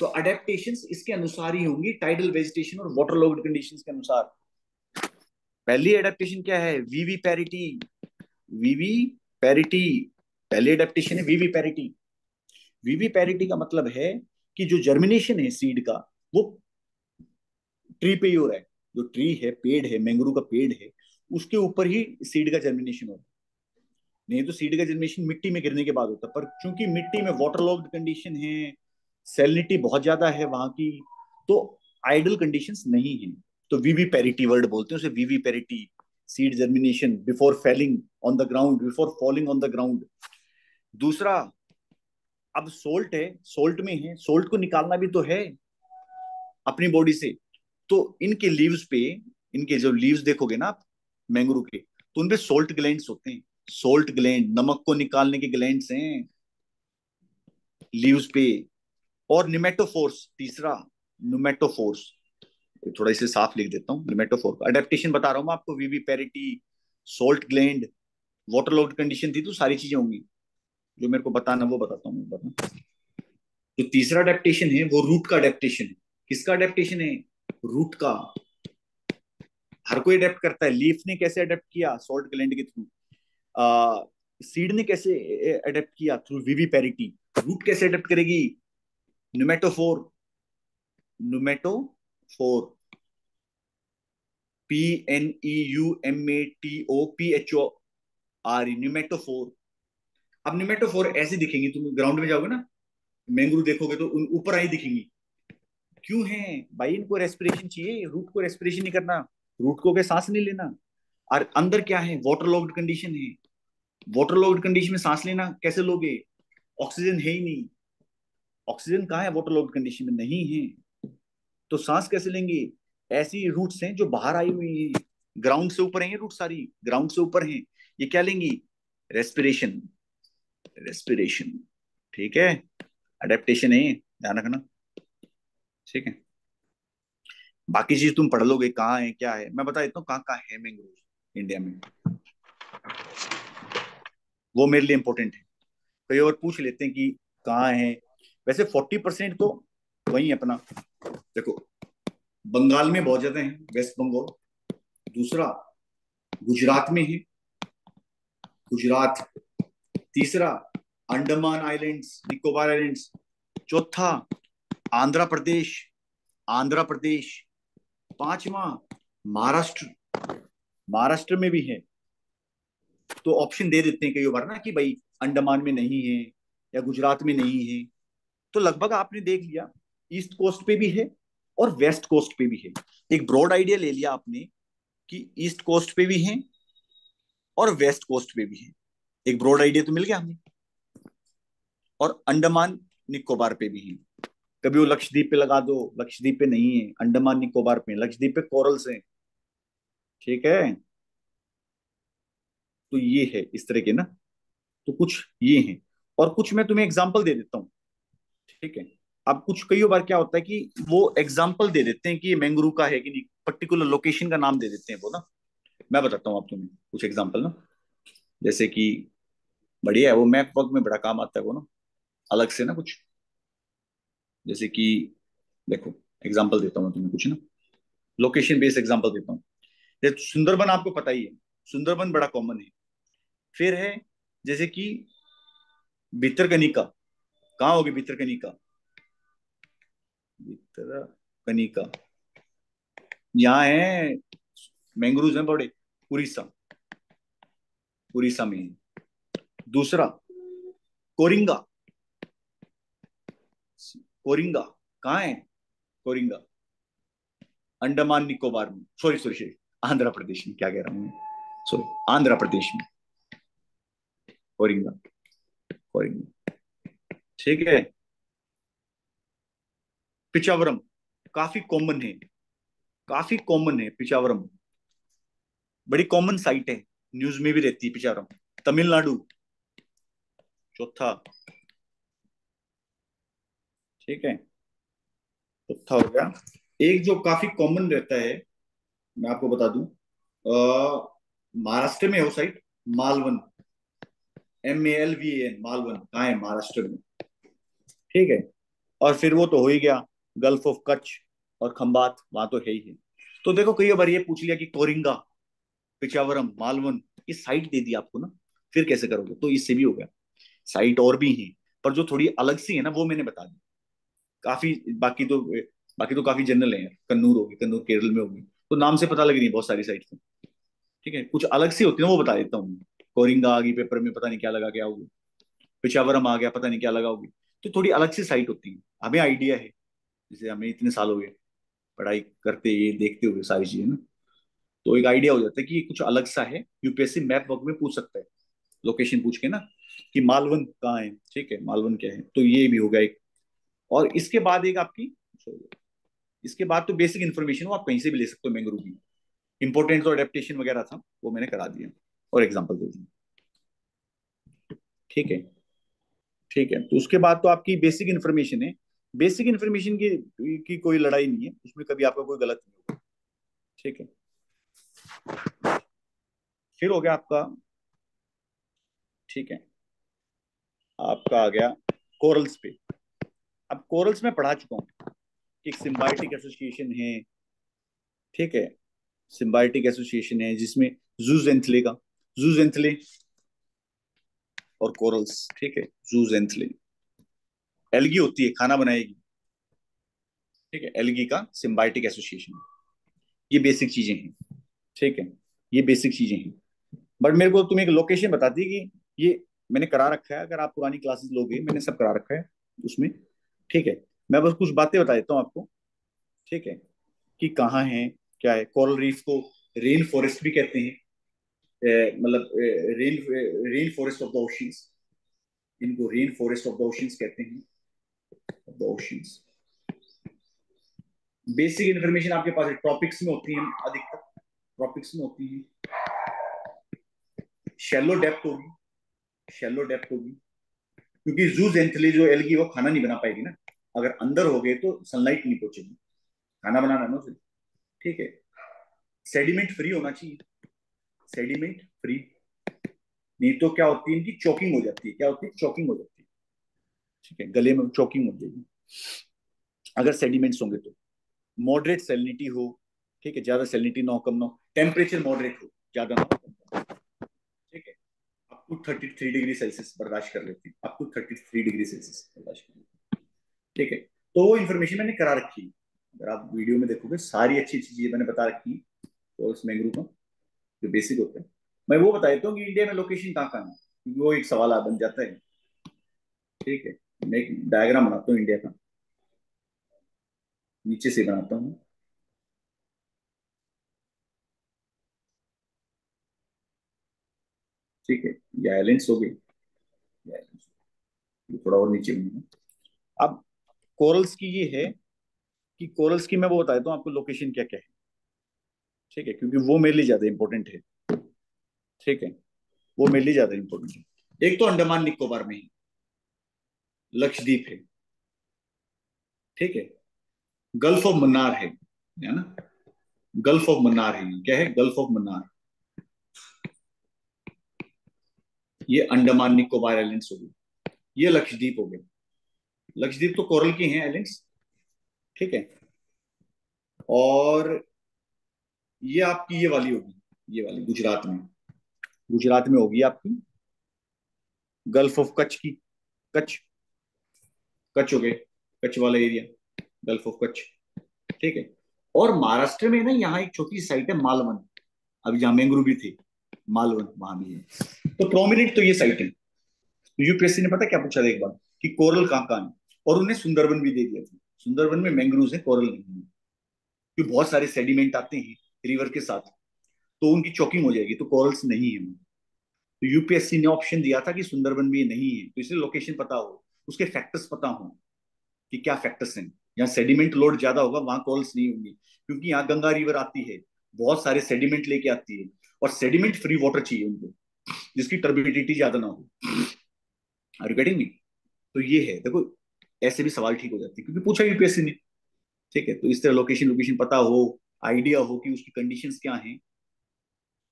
तो अडेप्टेशंस इसके अनुसार ही होंगी, टाइडल वेजिटेशन और वाटर लॉक्ड कंडीशंस के अनुसार। पहली एडेप्टेशन क्या है? वीवी पैरिटी। वीवी पैरिटी पहली एडेप्टेशन है, वीवी पैरिटी। वीवी पैरिटी का मतलब है कि जो जर्मिनेशन है सीड का, वो ट्री पे ही हो रहा है। जो ट्री है, पेड़ है, मैंग्रोव का पेड़ है, उसके ऊपर ही सीड का जर्मिनेशन होता है। नहीं तो सीड का जर्मिनेशन मिट्टी में गिरने के बाद होता है, पर चूंकि मिट्टी में वाटर लॉक्ड कंडीशन है, सैलिनिटी बहुत ज्यादा है वहां की, तो आइडल कंडीशंस नहीं है। तो वीवी पैरिटी वर्ड बोलते हैं उसे, viviparity. Seed germination before falling on the ground, before falling on the ground. दूसरा, अब सोल्ट है, सोल्ट में है, सोल्ट को निकालना भी तो है अपनी बॉडी से। तो इनके लीव्स पे, इनके जो लीव्स देखोगे ना आप मैंग्रोव के, तो उनपे सोल्ट ग्लैंड्स होते हैं। सोल्ट ग्लैंड, नमक को निकालने के ग्लैंड्स हैं लीव्स पे। और निमेटोफोर्स, तीसरा नुमेटोफोर्स। थोड़ा इसे साफ लिख देता हूँ, निमेटोफोर का अडेप्टेशन बता रहा हूँ मैं आपको। Viviparity, salt gland, waterlogged condition थी, तो सारी चीजें होंगी। जो मेरे को बताना वो बताता हूँ मैं। जो तीसरा अडेप्टेशन है वो रूट का अडेप्टेशन है। किसका अडेप्टेशन है? रूट का। हर कोई अडेप्ट करता है। लीफ ने कैसे अडेप्ट किया? सोल्ट ग्लैंड के थ्रू। सीड ने कैसे अडेप्ट किया? थ्रू वीवी पैरिटी। रूट कैसे अडेप्ट करेगी? न्यूमेटोफोर। Pneumatophore, PNEUMATOPHOR, pneumatophore. अब न्यूमेटोफोर ऐसे दिखेंगी, तुम ग्राउंड में जाओगे ना, मैंग्रोव देखोगे तो ऊपर आई दिखेंगी। क्यों है भाई? इनको रेस्पिरेशन चाहिए, रूट को रेस्पिरेशन नहीं करना। रूट को क्या सांस नहीं लेना? और अंदर क्या है? वाटर लॉक्ड कंडीशन है। वाटर लॉक्ड कंडीशन में सांस लेना कैसे लोगे? ऑक्सीजन है ही नहीं। ऑक्सीजन कहाँ है? वाटर लॉक्ड कंडीशन में नहीं है। तो सांस कैसे लेंगे? ऐसी रूट्स हैं जो बाहर आई हुई हैं, ग्राउंड से ऊपर है, रूट सारी ग्राउंड से ऊपर हैं। ये क्या लेंगी? रेस्पिरेशन। रेस्पिरेशन। ठीक है, अडेप्टेशन है, ध्यान रखना। ठीक है, बाकी चीज तुम पढ़ लोगे कहाँ है क्या है। मैं बता देता हूँ कहाँ कहाँ है मैंग्रोव इंडिया में। वो मेरे लिए इंपॉर्टेंट है। कई और पूछ लेते हैं कि कहाँ है। वैसे 40% तो वही अपना, देखो, बंगाल में बहुत ज्यादा है, वेस्ट बंगाल। दूसरा, गुजरात में है, गुजरात। तीसरा, अंडमान आइलैंड्स, निकोबार आइलैंड्स। चौथा, आंध्र प्रदेश, आंध्र प्रदेश। पांचवा, महाराष्ट्र, महाराष्ट्र में भी है। तो ऑप्शन दे देते हैं कई बार ना कि भाई अंडमान में नहीं है या गुजरात में नहीं है। तो लगभग आपने देख लिया, ईस्ट कोस्ट पे भी है और वेस्ट कोस्ट पे भी है। एक ब्रॉड आइडिया ले लिया आपने कि ईस्ट कोस्ट पे भी है और वेस्ट कोस्ट पे भी है। एक ब्रॉड आइडिया तो मिल गया हमें। और अंडमान निकोबार पे भी है। कभी वो लक्षद्वीप पे लगा दो, लक्षद्वीप पे नहीं है, अंडमान निकोबार पे। लक्षद्वीप पे कोरल्स हैं। ठीक है, तो ये है इस तरह के ना। तो कुछ ये हैं, और कुछ मैं तुम्हें एग्जांपल दे देता हूँ। ठीक है, अब कुछ कई बार क्या होता है कि वो एग्जांपल दे देते हैं कि ये मैंग्रोव का है कि नहीं, पर्टिकुलर लोकेशन का नाम दे देते हैं वो ना। मैं बताता हूँ आप तुम्हें कुछ एग्जांपल ना। जैसे कि बढ़िया है वो, मैप वर्क में बड़ा काम आता है वो ना, अलग से ना कुछ। जैसे कि देखो, एग्जांपल देता हूँ तुम्हें कुछ ना। लोकेशन बेस्ड एग्जांपल देता हूँ। जैसे सुंदरबन आपको पता ही है, सुंदरबन बड़ा कॉमन है। फिर है जैसे कि भितरकनिका, कहाँ होगी भितरकनिका? भितरकनिका यहाँ है, मैंग्रोव है बड़े, उड़ीसा, उड़ीसा में है। दूसरा कोरिंगा, कोरिंगा कहाँ है? कोरिंगा अंडमान निकोबार में, sorry sorry sorry, Andhra Pradesh में, क्या कह रहा हूँ मैं, सॉरी, आंध्र प्रदेश में कोरिंगा, कोरिंगा। ठीक है। पिचावरम काफी कॉमन है, काफी कॉमन है पिचावरम, बड़ी कॉमन साइट है, न्यूज में भी रहती है पिचावरम। तमिलनाडु चौथा, ठीक है, चौथा हो गया। एक जो काफी कॉमन रहता है, मैं आपको बता दूं, महाराष्ट्र में है वो साइट, मालवन, MALVAN, मालवन कहाँ है? महाराष्ट्र में। ठीक है। और फिर वो तो हो ही गया, गल्फ ऑफ कच्छ और खंबात, वहां तो है ही है। तो देखो कई बार ये पूछ लिया कि कोरिंगा, पिचावरम, मालवन, ये साइट दे दी आपको ना, फिर कैसे करोगे? तो इससे भी हो गया। साइट और भी है, पर जो थोड़ी अलग सी है ना, वो मैंने बता दी। काफी, बाकी तो काफी जनरल है। कन्नूर होगी, कन्नूर केरल में होगी, तो नाम से पता लग रही है बहुत सारी साइट। ठीक है, कुछ अलग सी होती है ना, वो बता देता हूँ। कोरिंगा आ गई पेपर में, पता नहीं क्या लगा के आओगे। पिशावरम आ गया, पता नहीं क्या लगा होगी। तो थोड़ी अलग सी साइट होती है, हमें आइडिया है, जैसे हमें इतने साल हो गए पढ़ाई करते, ये देखते हुए सारी चीजें ना, तो एक आइडिया हो जाता है कि ये कुछ अलग सा है। यूपीएससी मैप वर्क में पूछ सकता है, लोकेशन पूछ के ना, कि मालवन कहाँ है, ठीक है, मालवन क्या है, तो ये भी हो गया एक। और इसके बाद एक आपकी, इसके बाद तो बेसिक इन्फॉर्मेशन वो आप कहीं से भी ले सकते हो मैंग्रोव की। इंपॉर्टेंट तो अडेप्टेशन वगैरह था, वो मैंने करा दिया और एग्जाम्पल दे दिया। ठीक है, ठीक है, तो उसके बाद तो आपकी बेसिक इन्फॉर्मेशन है। बेसिक इन्फॉर्मेशन की कोई लड़ाई नहीं है उसमें, कभी आपका कोई गलत नहीं होगा। ठीक है। फिर हो गया आपका, ठीक है, आपका आ गया कोरल्स पे। अब कोरल्स में पढ़ा चुका हूँ कि एक सिम्बायोटिक एसोसिएशन है। ठीक है, सिम्बायोटिक एसोसिएशन है जिसमें जूजेंथले का, जूजेंथले और कोरल्स, ठीक है, जूजेंथले, एल्गी होती है, खाना बनाएगी। ठीक है, एल्गी का सिम्बायोटिक एसोसिएशन। ये बेसिक चीजें हैं। ठीक है, ये बेसिक चीजें हैं। बट मेरे को तुम एक लोकेशन बता दी कि ये मैंने करा रखा है, अगर आप पुरानी क्लासेस लोगे, मैंने सब करा रखा है उसमें। ठीक है, मैं बस कुछ बातें बता देता हूँ आपको। ठीक है, कि कहाँ है, क्या है। कोरल रीफ को रेन फॉरेस्ट भी कहते हैं, मतलब rain rain forest of the oceans, इनको rain forest of the oceans कहते हैं, द ओशियंस। बेसिक इन्फॉर्मेशन आपके पास है, ट्रॉपिक्स में होती है अधिकतर, ट्रॉपिक्स में होती है। शैलो डेप्थ होगी, शैलो डेप्थ होगी, क्योंकि जूज एंथली जो एल्गी वो खाना नहीं बना पाएगी ना, अगर अंदर हो गए तो सनलाइट नहीं पहुंचेगी, खाना बनाना ना उसे। ठीक है, सेडिमेंट फ्री होना चाहिए, सेडिमेंट फ्री, नहीं तो क्या होती है, इनकी चोकिंग हो जाती है, क्या होती है, चोकिंग हो जाती है। ठीक है, गले में चोकिंग हो जाएगी अगर सेडिमेंट्स होंगे तो। मॉडरेट सेलिनिटी हो, ठीक है, ज्यादा सेलिनिटी ना हो, कम ना हो, टेम्परेचर मॉडरेट हो, ज्यादा ना हो। ठीक है, अप टू 33 डिग्री सेल्सियस बर्दाश्त कर लेते हैं, अप टू 33 डिग्री सेल्सियस बर्दाश्त कर लेते हैं। ठीक है, तो वो इन्फॉर्मेशन मैंने करा रखी है, अगर आप वीडियो में देखोगे सारी अच्छी अच्छी चीजें मैंने बता रखी है। तो इस मैंग्रोव का जो बेसिक होता है, मैं वो बता देता हूँ कि इंडिया में लोकेशन कहाँ कहाँ है, क्योंकि वो एक सवाल बन जाता है। ठीक है, मैं एक डायग्राम बनाता हूँ इंडिया का, नीचे से बनाता हूँ। ठीक है, ये आइलैंड्स हो गए, ये islands, ये थोड़ा और नीचे बनाऊंगा। अब कोरल्स की ये है कि कोरल्स की मैं वो बता देता हूँ आपको लोकेशन क्या क्या है। ठीक है, क्योंकि वो मेरे लिए ज्यादा इंपॉर्टेंट है। ठीक है, वो मेरे लिए ज्यादा इंपॉर्टेंट है। एक तो अंडमान निकोबार में है, लक्षद्वीप है। ठीक है, गल्फ ऑफ मन्नार है ना, गल्फ ऑफ मन्नार है, क्या है, गल्फ ऑफ मन्नार, ये अंडमान निकोबार आइलैंड्स हो गए, ये लक्षद्वीप हो गए। लक्षद्वीप तो कोरल की हैं आइलैंड्स। ठीक है, और ये आपकी ये वाली होगी, ये वाली गुजरात में, गुजरात में होगी आपकी, गल्फ ऑफ कच्छ की, कच्छ, कच्छ हो गए, कच्छ वाला एरिया, गल्फ ऑफ कच्छ, ठीक है। और महाराष्ट्र में ना यहाँ एक छोटी सी साइट है मालवन, अभी जहाँ मैंग्रोव भी थे, मालवन वहां भी है। तो प्रोमिनेंट तो ये साइट है। यूपीएससी ने पता क्या पूछा था एक बार, कि कोरल कहाँ कहाँ है, और उन्हें सुंदरबन भी दे दिया था। सुंदरबन में मैंग्रोव है, कोरल नहीं है, क्योंकि बहुत सारे सेडिमेंट आते हैं रिवर के साथ, तो उनकी चॉकिंग हो जाएगी, तो कोरल्स नहीं है। तो यूपीएससी ने ऑप्शन दिया था कि सुंदरबन में ये नहीं है, तो इसलिए लोकेशन पता हो, उसके फैक्टर्स पता हो कि क्या फैक्टर्स हैं। जहाँ सेडिमेंट लोड ज्यादा होगा वहां कोरल्स नहीं होंगे, क्योंकि यहाँ गंगा रिवर आती है, बहुत सारे सेडिमेंट लेके आती है, और सेडिमेंट फ्री वाटर चाहिए उनको, जिसकी टर्बिडिटी ज्यादा ना हो। Are you getting me? तो ये है, देखो ऐसे भी सवाल ठीक हो जाते हैं, क्योंकि पूछा यूपीएससी ने। ठीक है, तो इस तरह लोकेशन लोकेशन पता हो, आइडिया हो कि उसकी कंडीशंस क्या हैं।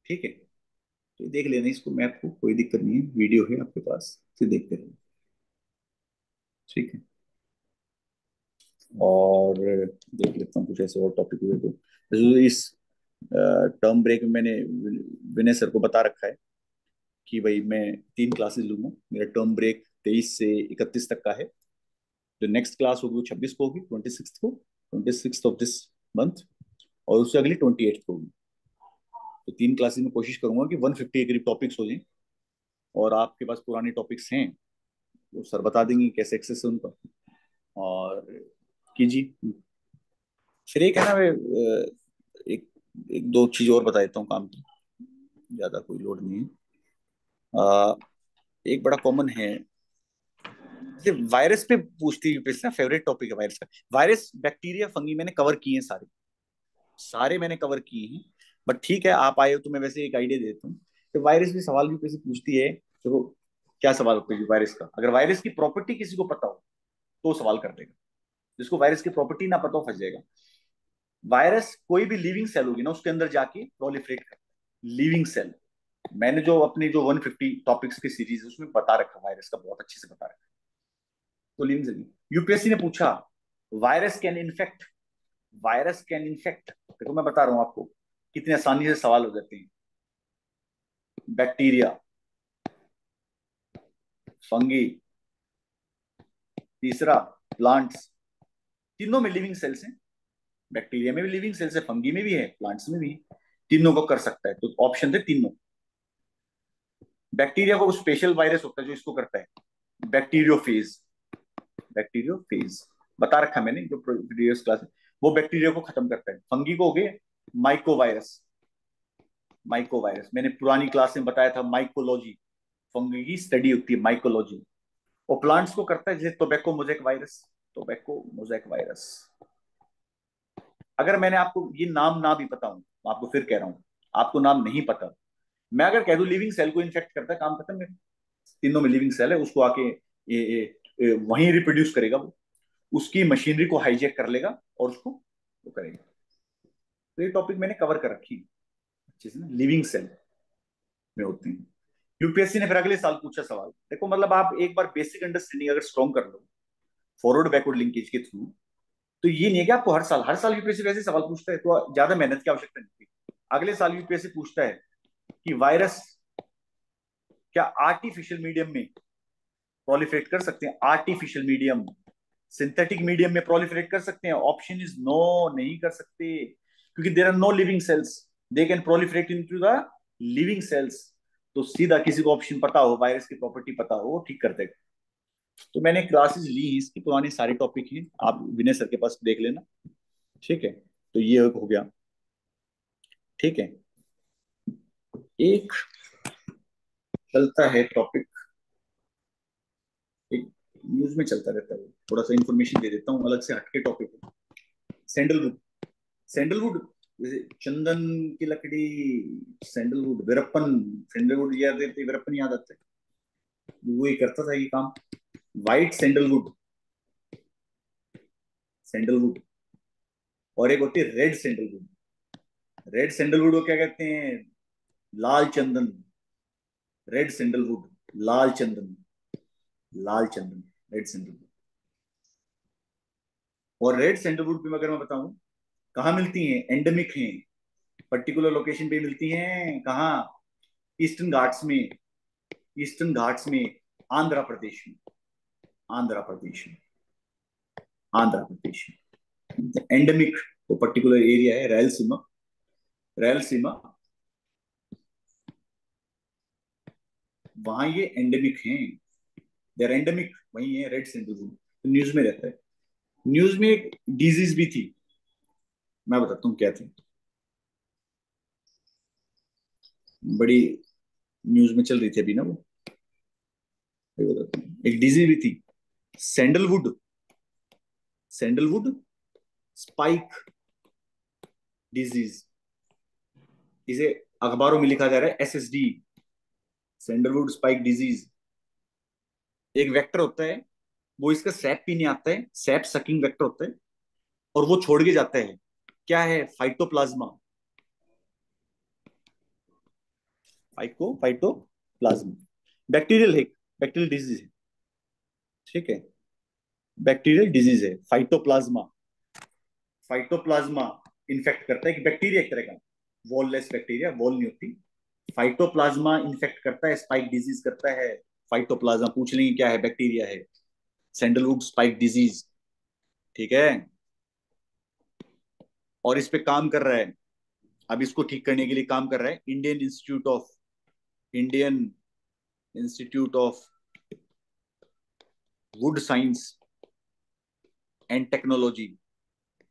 ठीक है, तो देख लेना इसको, मैप को, कोई दिक्कत नहीं है, वीडियो है आपके पास, फिर देखते रहना। ठीक है, और देख लेता हूँ कुछ ऐसे और टॉपिक हुए तो, जैसे इस टर्म ब्रेक में मैंने विनय सर को बता रखा है कि भाई मैं 3 क्लासेस लूंगा, मेरा टर्म ब्रेक 23 से 31 तक का है। जो नेक्स्ट क्लास होगी वो 26 को होगी, 26 ऑफ दिस मंथ, और उससे अगली 28 को होगी। तो 3 क्लासेस में कोशिश करूंगा कि 150 के करीब टॉपिक्स हो जाएं, और आपके पास पुराने टॉपिक्स हैं वो सर बता देंगे कैसे एक्सेस है उनका, और कीजिए। फिर एक है ना, मैं एक एक दो चीज और बता देता हूँ काम की, ज्यादा कोई लोड नहीं है। अ, एक बड़ा कॉमन है, जैसे वायरस पे पूछती है यूपीएससी ना, फेवरेट टॉपिक है वायरस का। वायरस, बैक्टीरिया, फंगी मैंने कवर किए हैं सारे, सारे मैंने कवर किए हैं। बट ठीक है, आप आए हो तो मैं वैसे एक आइडिया देता हूँ कि वायरस भी सवाल यूपीएससी पूछती है। तो क्या सवाल होता है वायरस का, अगर वायरस की प्रॉपर्टी किसी को पता हो तो सवाल कर देगा, जिसको वायरस की प्रॉपर्टी ना पता हो फंस जाएगा। वायरस कोई भी लिविंग सेल होगी ना, उसके अंदर जाके प्रोलिफरेट करता है, लिविंग सेल। मैंने जो अपनी जो 150 टॉपिक्स की सीरीज है उसमें बता रखा, वायरस का बहुत अच्छे से बता रखा। तो लिविंग सेल, यूपीएससी ने पूछा virus can infect, virus can infect, देखो मैं बता रहा हूं आपको कितनी आसानी से सवाल हो जाते हैं। बैक्टीरिया, फंगी, तीसरा प्लांट्स, तीनों में लिविंग सेल्स हैं। बैक्टीरिया में भी लिविंग सेल्स है, फंगी में भी है, प्लांट्स में भी है। तीनों को कर सकता है, तो ऑप्शन थे तीनों। बैक्टीरिया को स्पेशल वायरस होता है जो इसको करता है, बैक्टीरियोफेज, बैक्टीरियोफेज बता रखा मैंने जो प्रीवियस क्लास है, वो बैक्टीरिया को खत्म करता है। फंगी को हो गए माइकोवायरस, माइकोवायरस मैंने पुरानी क्लास में बताया था, माइकोलॉजी, फंगी की स्टडी होती है माइकोलॉजी। और प्लांट्स को करता है जैसे tobacco mosaic virus, tobacco mosaic virus. अगर मैंने आपको ये नाम ना भी पता हूं, मैं आपको फिर कह रहा हूं, आपको नाम नहीं पता, मैं अगर कह दूं लिविंग सेल को इन्फेक्ट करता है, काम खत्म है। तीनों में लिविंग सेल है, उसको आके वहीं रिप्रोड्यूस करेगा वो, उसकी मशीनरी को हाईजेक कर लेगा और उसको वो करेगा। तो ये टॉपिक मैंने कवर कर रखी है अच्छे से ना, लिविंग सेल में होते हैं। यूपीएससी ने फिर अगले साल पूछा सवाल, देखो मतलब आप एक बार बेसिक अंडरस्टैंडिंग अगर स्ट्रॉन्ग कर लो फॉरवर्ड बैकवर्ड लिंकेज के थ्रू, तो ये नहीं है कि आपको हर साल यूपीएससी वैसे सवाल पूछता है तो ज्यादा मेहनत की आवश्यकता नहीं है। अगले साल यूपीएससी पूछता है कि वायरस क्या आर्टिफिशियल मीडियम में प्रोलिफरेट कर सकते हैं, आर्टिफिशियल मीडियम, सिंथेटिक मीडियम में प्रोलिफरेट कर सकते हैं? ऑप्शन इज नो, नहीं कर सकते, क्योंकि there are no living cells, they can proliferate into the living cells. तो सीधा किसी को ऑप्शन पता हो, वायरस की प्रॉपर्टी पता हो, वो ठीक कर देगा। तो मैंने क्लासेस ली, इसकी पुरानी सारी टॉपिक है, आप विनय सर के पास देख लेना। ठीक है, तो ये हो गया। ठीक है, एक चलता है टॉपिक, एक न्यूज में चलता रहता है, थोड़ा सा इंफॉर्मेशन दे देता हूँ, अलग से हटके टॉपिक है। सैंडलवुड, सैंडलवुड जैसे चंदन की लकड़ी, सैंडलवुड, वीरप्पन, सैंडलवुड याद रहते, वीरप्पन याद आता है, वो ही करता था ये काम। व्हाइट सैंडलवुड, सैंडलवुड, और एक होती है रेड सैंडलवुड। रेड सैंडलवुड को क्या कहते हैं? लाल चंदन। रेड सैंडलवुड, लाल चंदन, लाल चंदन, रेड सैंडलवुड। और रेड सैंडलवुड भी अगर मैं बताऊं कहाँ मिलती हैं, एंडेमिक हैं, पर्टिकुलर लोकेशन पे मिलती हैं कहाँ? ईस्टर्न घाट्स में, ईस्टर्न घाट्स में, आंध्र प्रदेश में, आंध्र प्रदेश में, आंध्र प्रदेश में। एंडेमिक वो पर्टिकुलर एरिया है रायलसीमा, रायलसीमा, वहां ये एंडेमिक हैं, देर एंडेमिक वही है, रेड सेंडलवुड। तो न्यूज में रहता है। न्यूज में एक डिजीज भी थी, मैं बताता हूँ क्या थी, बड़ी न्यूज में चल रही थी अभी ना वो, मैं बताता हूँ। एक डिजीज भी थी, सैंडलवुड, सैंडलवुड स्पाइक डिजीज, इसे अखबारों में लिखा जा रहा है एसएसडी, सैंडलवुड स्पाइक डिजीज। एक वेक्टर होता है, वो इसका सैप पीने आता है, सैप सकिंग वेक्टर होता है, और वो छोड़ के जाता है, क्या है? Phytoplasma, phytoplasma. बैक्टीरियल है, बैक्टीरियल डिजीज है, ठीक है, बैक्टीरियल डिजीज है फाइटोप्लाज्मा। फाइटोप्लाज्मा इन्फेक्ट करता है, कि बैक्टीरिया एक तरह का, वॉललेस बैक्टीरिया, वॉल नहीं होती। फाइटोप्लाज्मा इन्फेक्ट करता है, स्पाइक डिजीज करता है। फाइटोप्लाज्मा पूछ लेंगे क्या है, बैक्टीरिया है, सैंडलवुड स्पाइक डिजीज, ठीक है। और इस पे काम कर रहा है, अब इसको ठीक करने के लिए काम कर रहा है Indian institute of would science and technology.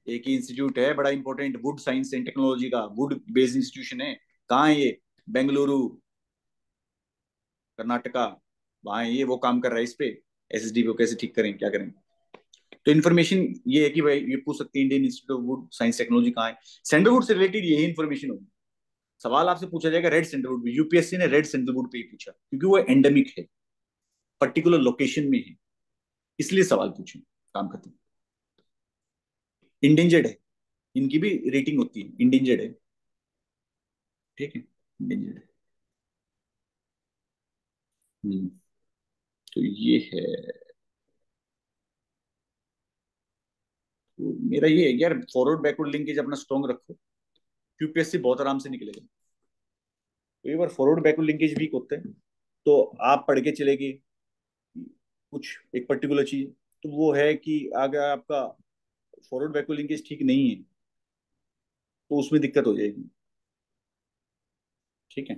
एक ही इंस्टीट्यूट है बड़ा important, would science and technology का, वुड बेस्ड इंस्टीट्यूशन है। कहाँ है ये? बेंगलुरु, कर्नाटका, वहां है ये। वो काम कर रहा है इस पे, एसएसडी को कैसे ठीक करें, क्या करें। तो इन्फॉर्मेशन ये है कि भाई ये पूछ सकते हैं Indian institute of would science technology कहाँ है, सैंडलवुड से रिलेटेड यही इन्फॉर्मेशन होगी। सवाल आपसे पूछा जाएगा रेड सैंडलवुड में, यूपीएससी ने रेड सैंडलवुड पे ही पूछा क्योंकि वो एंडेमिक है, पर्टिकुलर लोकेशन में है, इसलिए सवाल पूछे। काम खत्म। इंडेंजर्ड है, इनकी भी रेटिंग होती है, इंडेंजर्ड है, ठीक है, इंडेंजर्ड है। हम्म, तो ये है। तो मेरा ये है कि यार फॉरवर्ड बैकवर्ड लिंकेज अपना स्ट्रॉन्ग रखो, यूपीएससी बहुत आराम से निकलेगा। तो एक बार फॉरवर्ड बैकवर्ड लिंकेज वीक होते हैं तो आप पढ़ के चलेगी कुछ एक पर्टिकुलर चीज, तो वो है कि अगर आपका फॉरवर्ड बैकवर्ड लिंकेज ठीक नहीं है तो उसमें दिक्कत हो जाएगी, ठीक है,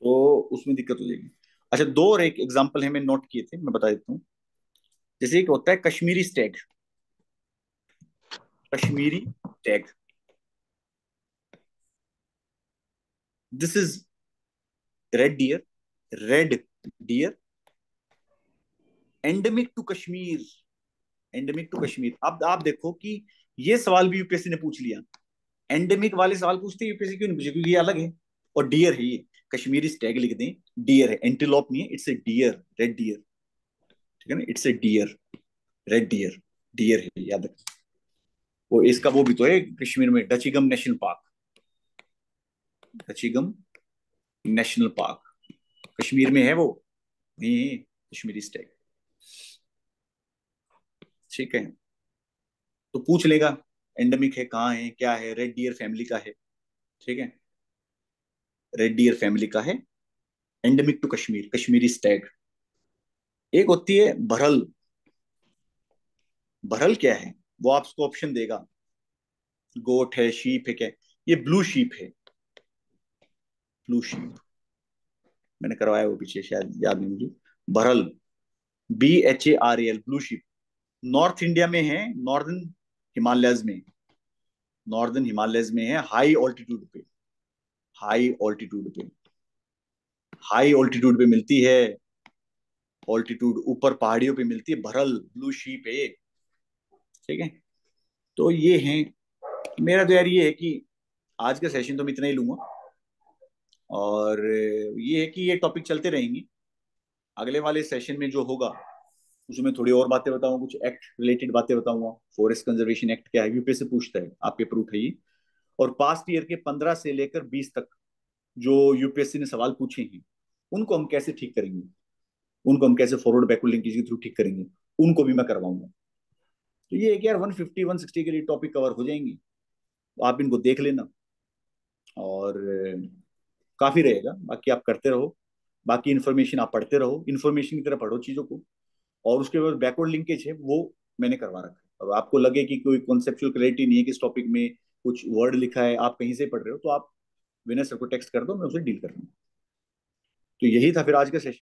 तो उसमें दिक्कत हो जाएगी। अच्छा, दो और एक एग्जांपल है, मैं नोट किए थे, मैं बता देता हूँ। जैसे एक होता है Kashmiri stag, Kashmiri stag, this is red deer, red deer, endemic to Kashmir, endemic to Kashmir. अब आप देखो कि ये सवाल भी यूपीएससी ने पूछ लिया, एंडेमिक वाले सवाल पूछते हैं यूपीएससी, क्यों नहीं पूछे? क्योंकि ये अलग है। और डियर है ये, कश्मीरी स्टैग लिख दें, डियर है, एंटीलोप नहीं है, it's a deer, red deer, ठीक है ना, it's a deer, red deer, deer है, याद रखना। वो इसका वो भी तो है कश्मीर में, Dachigam national park, Dachigam national park Kashmir में है वो, नहीं, कश्मीरी स्टैग, ठीक है। तो पूछ लेगा एंडेमिक है, कहाँ है, क्या है, रेड डियर फैमिली का है, ठीक है, रेड डियर फैमिली का है, endemic to Kashmir, Kashmiri stag. एक होती है बरहल, बरहल क्या है? वो आपको ऑप्शन देगा, गोट है, शीप है, क्या है? ये ब्लू शीप है, ब्लू शीप, मैंने करवाया वो पीछे, शायद याद नहीं मुझे। बरहल, BHARAL, blue sheep, north India में है, नॉर्दर्न हिमालयज में, नॉर्दर्न हिमालयज में है, हाई ऑल्टीट्यूड पे, हाई ऑल्टीट्यूड पे, हाई ऑल्टीट्यूड पे मिलती है, ऑल्टीट्यूड ऊपर पहाड़ियों पे मिलती है, भरल ब्लू शीप है, ठीक है। तो ये है, मेरा तो यार ये है कि आज का सेशन तो मैं इतना ही लूंगा, और ये है कि ये टॉपिक चलते रहेंगे। अगले वाले सेशन में जो होगा उसमें थोड़ी और बातें बताऊंगा, कुछ एक्ट रिलेटेड बातें बताऊंगा, फॉरेस्ट कंजर्वेशन एक्ट क्या है, यूपीएससी से पूछता है, आप पेपर उठाइए। और पास्ट ईयर के 15 से लेकर 20 तक जो यूपीएससी ने सवाल पूछे हैं, उनको हम कैसे ठीक करेंगे, उनको हम कैसे फॉरवर्ड बैकवर्ड लिंकेज के थ्रू ठीक करेंगे, उनको भी मैं करवाऊंगा, तो ये एक यार 150 160 के लिए टॉपिक कवर हो जाएंगी, तो आप इनको देख लेना। और काफी रहेगा, बाकी आप करते रहो, बाकी इन्फॉर्मेशन आप पढ़ते रहो, इन्फॉर्मेशन की तरह पढ़ो चीजों को। और उसके बाद बैकवर्ड लिंकेज है वो मैंने करवा रखा है। और आपको लगे कि कोई कॉन्सेप्चुअल क्लैरिटी नहीं है कि इस टॉपिक में कुछ वर्ड लिखा है, आप कहीं से पढ़ रहे हो, तो आप विनय सर को टेक्स्ट कर दो, मैं उसे डील कर लूंगा। तो यही था फिर आज का सेशन।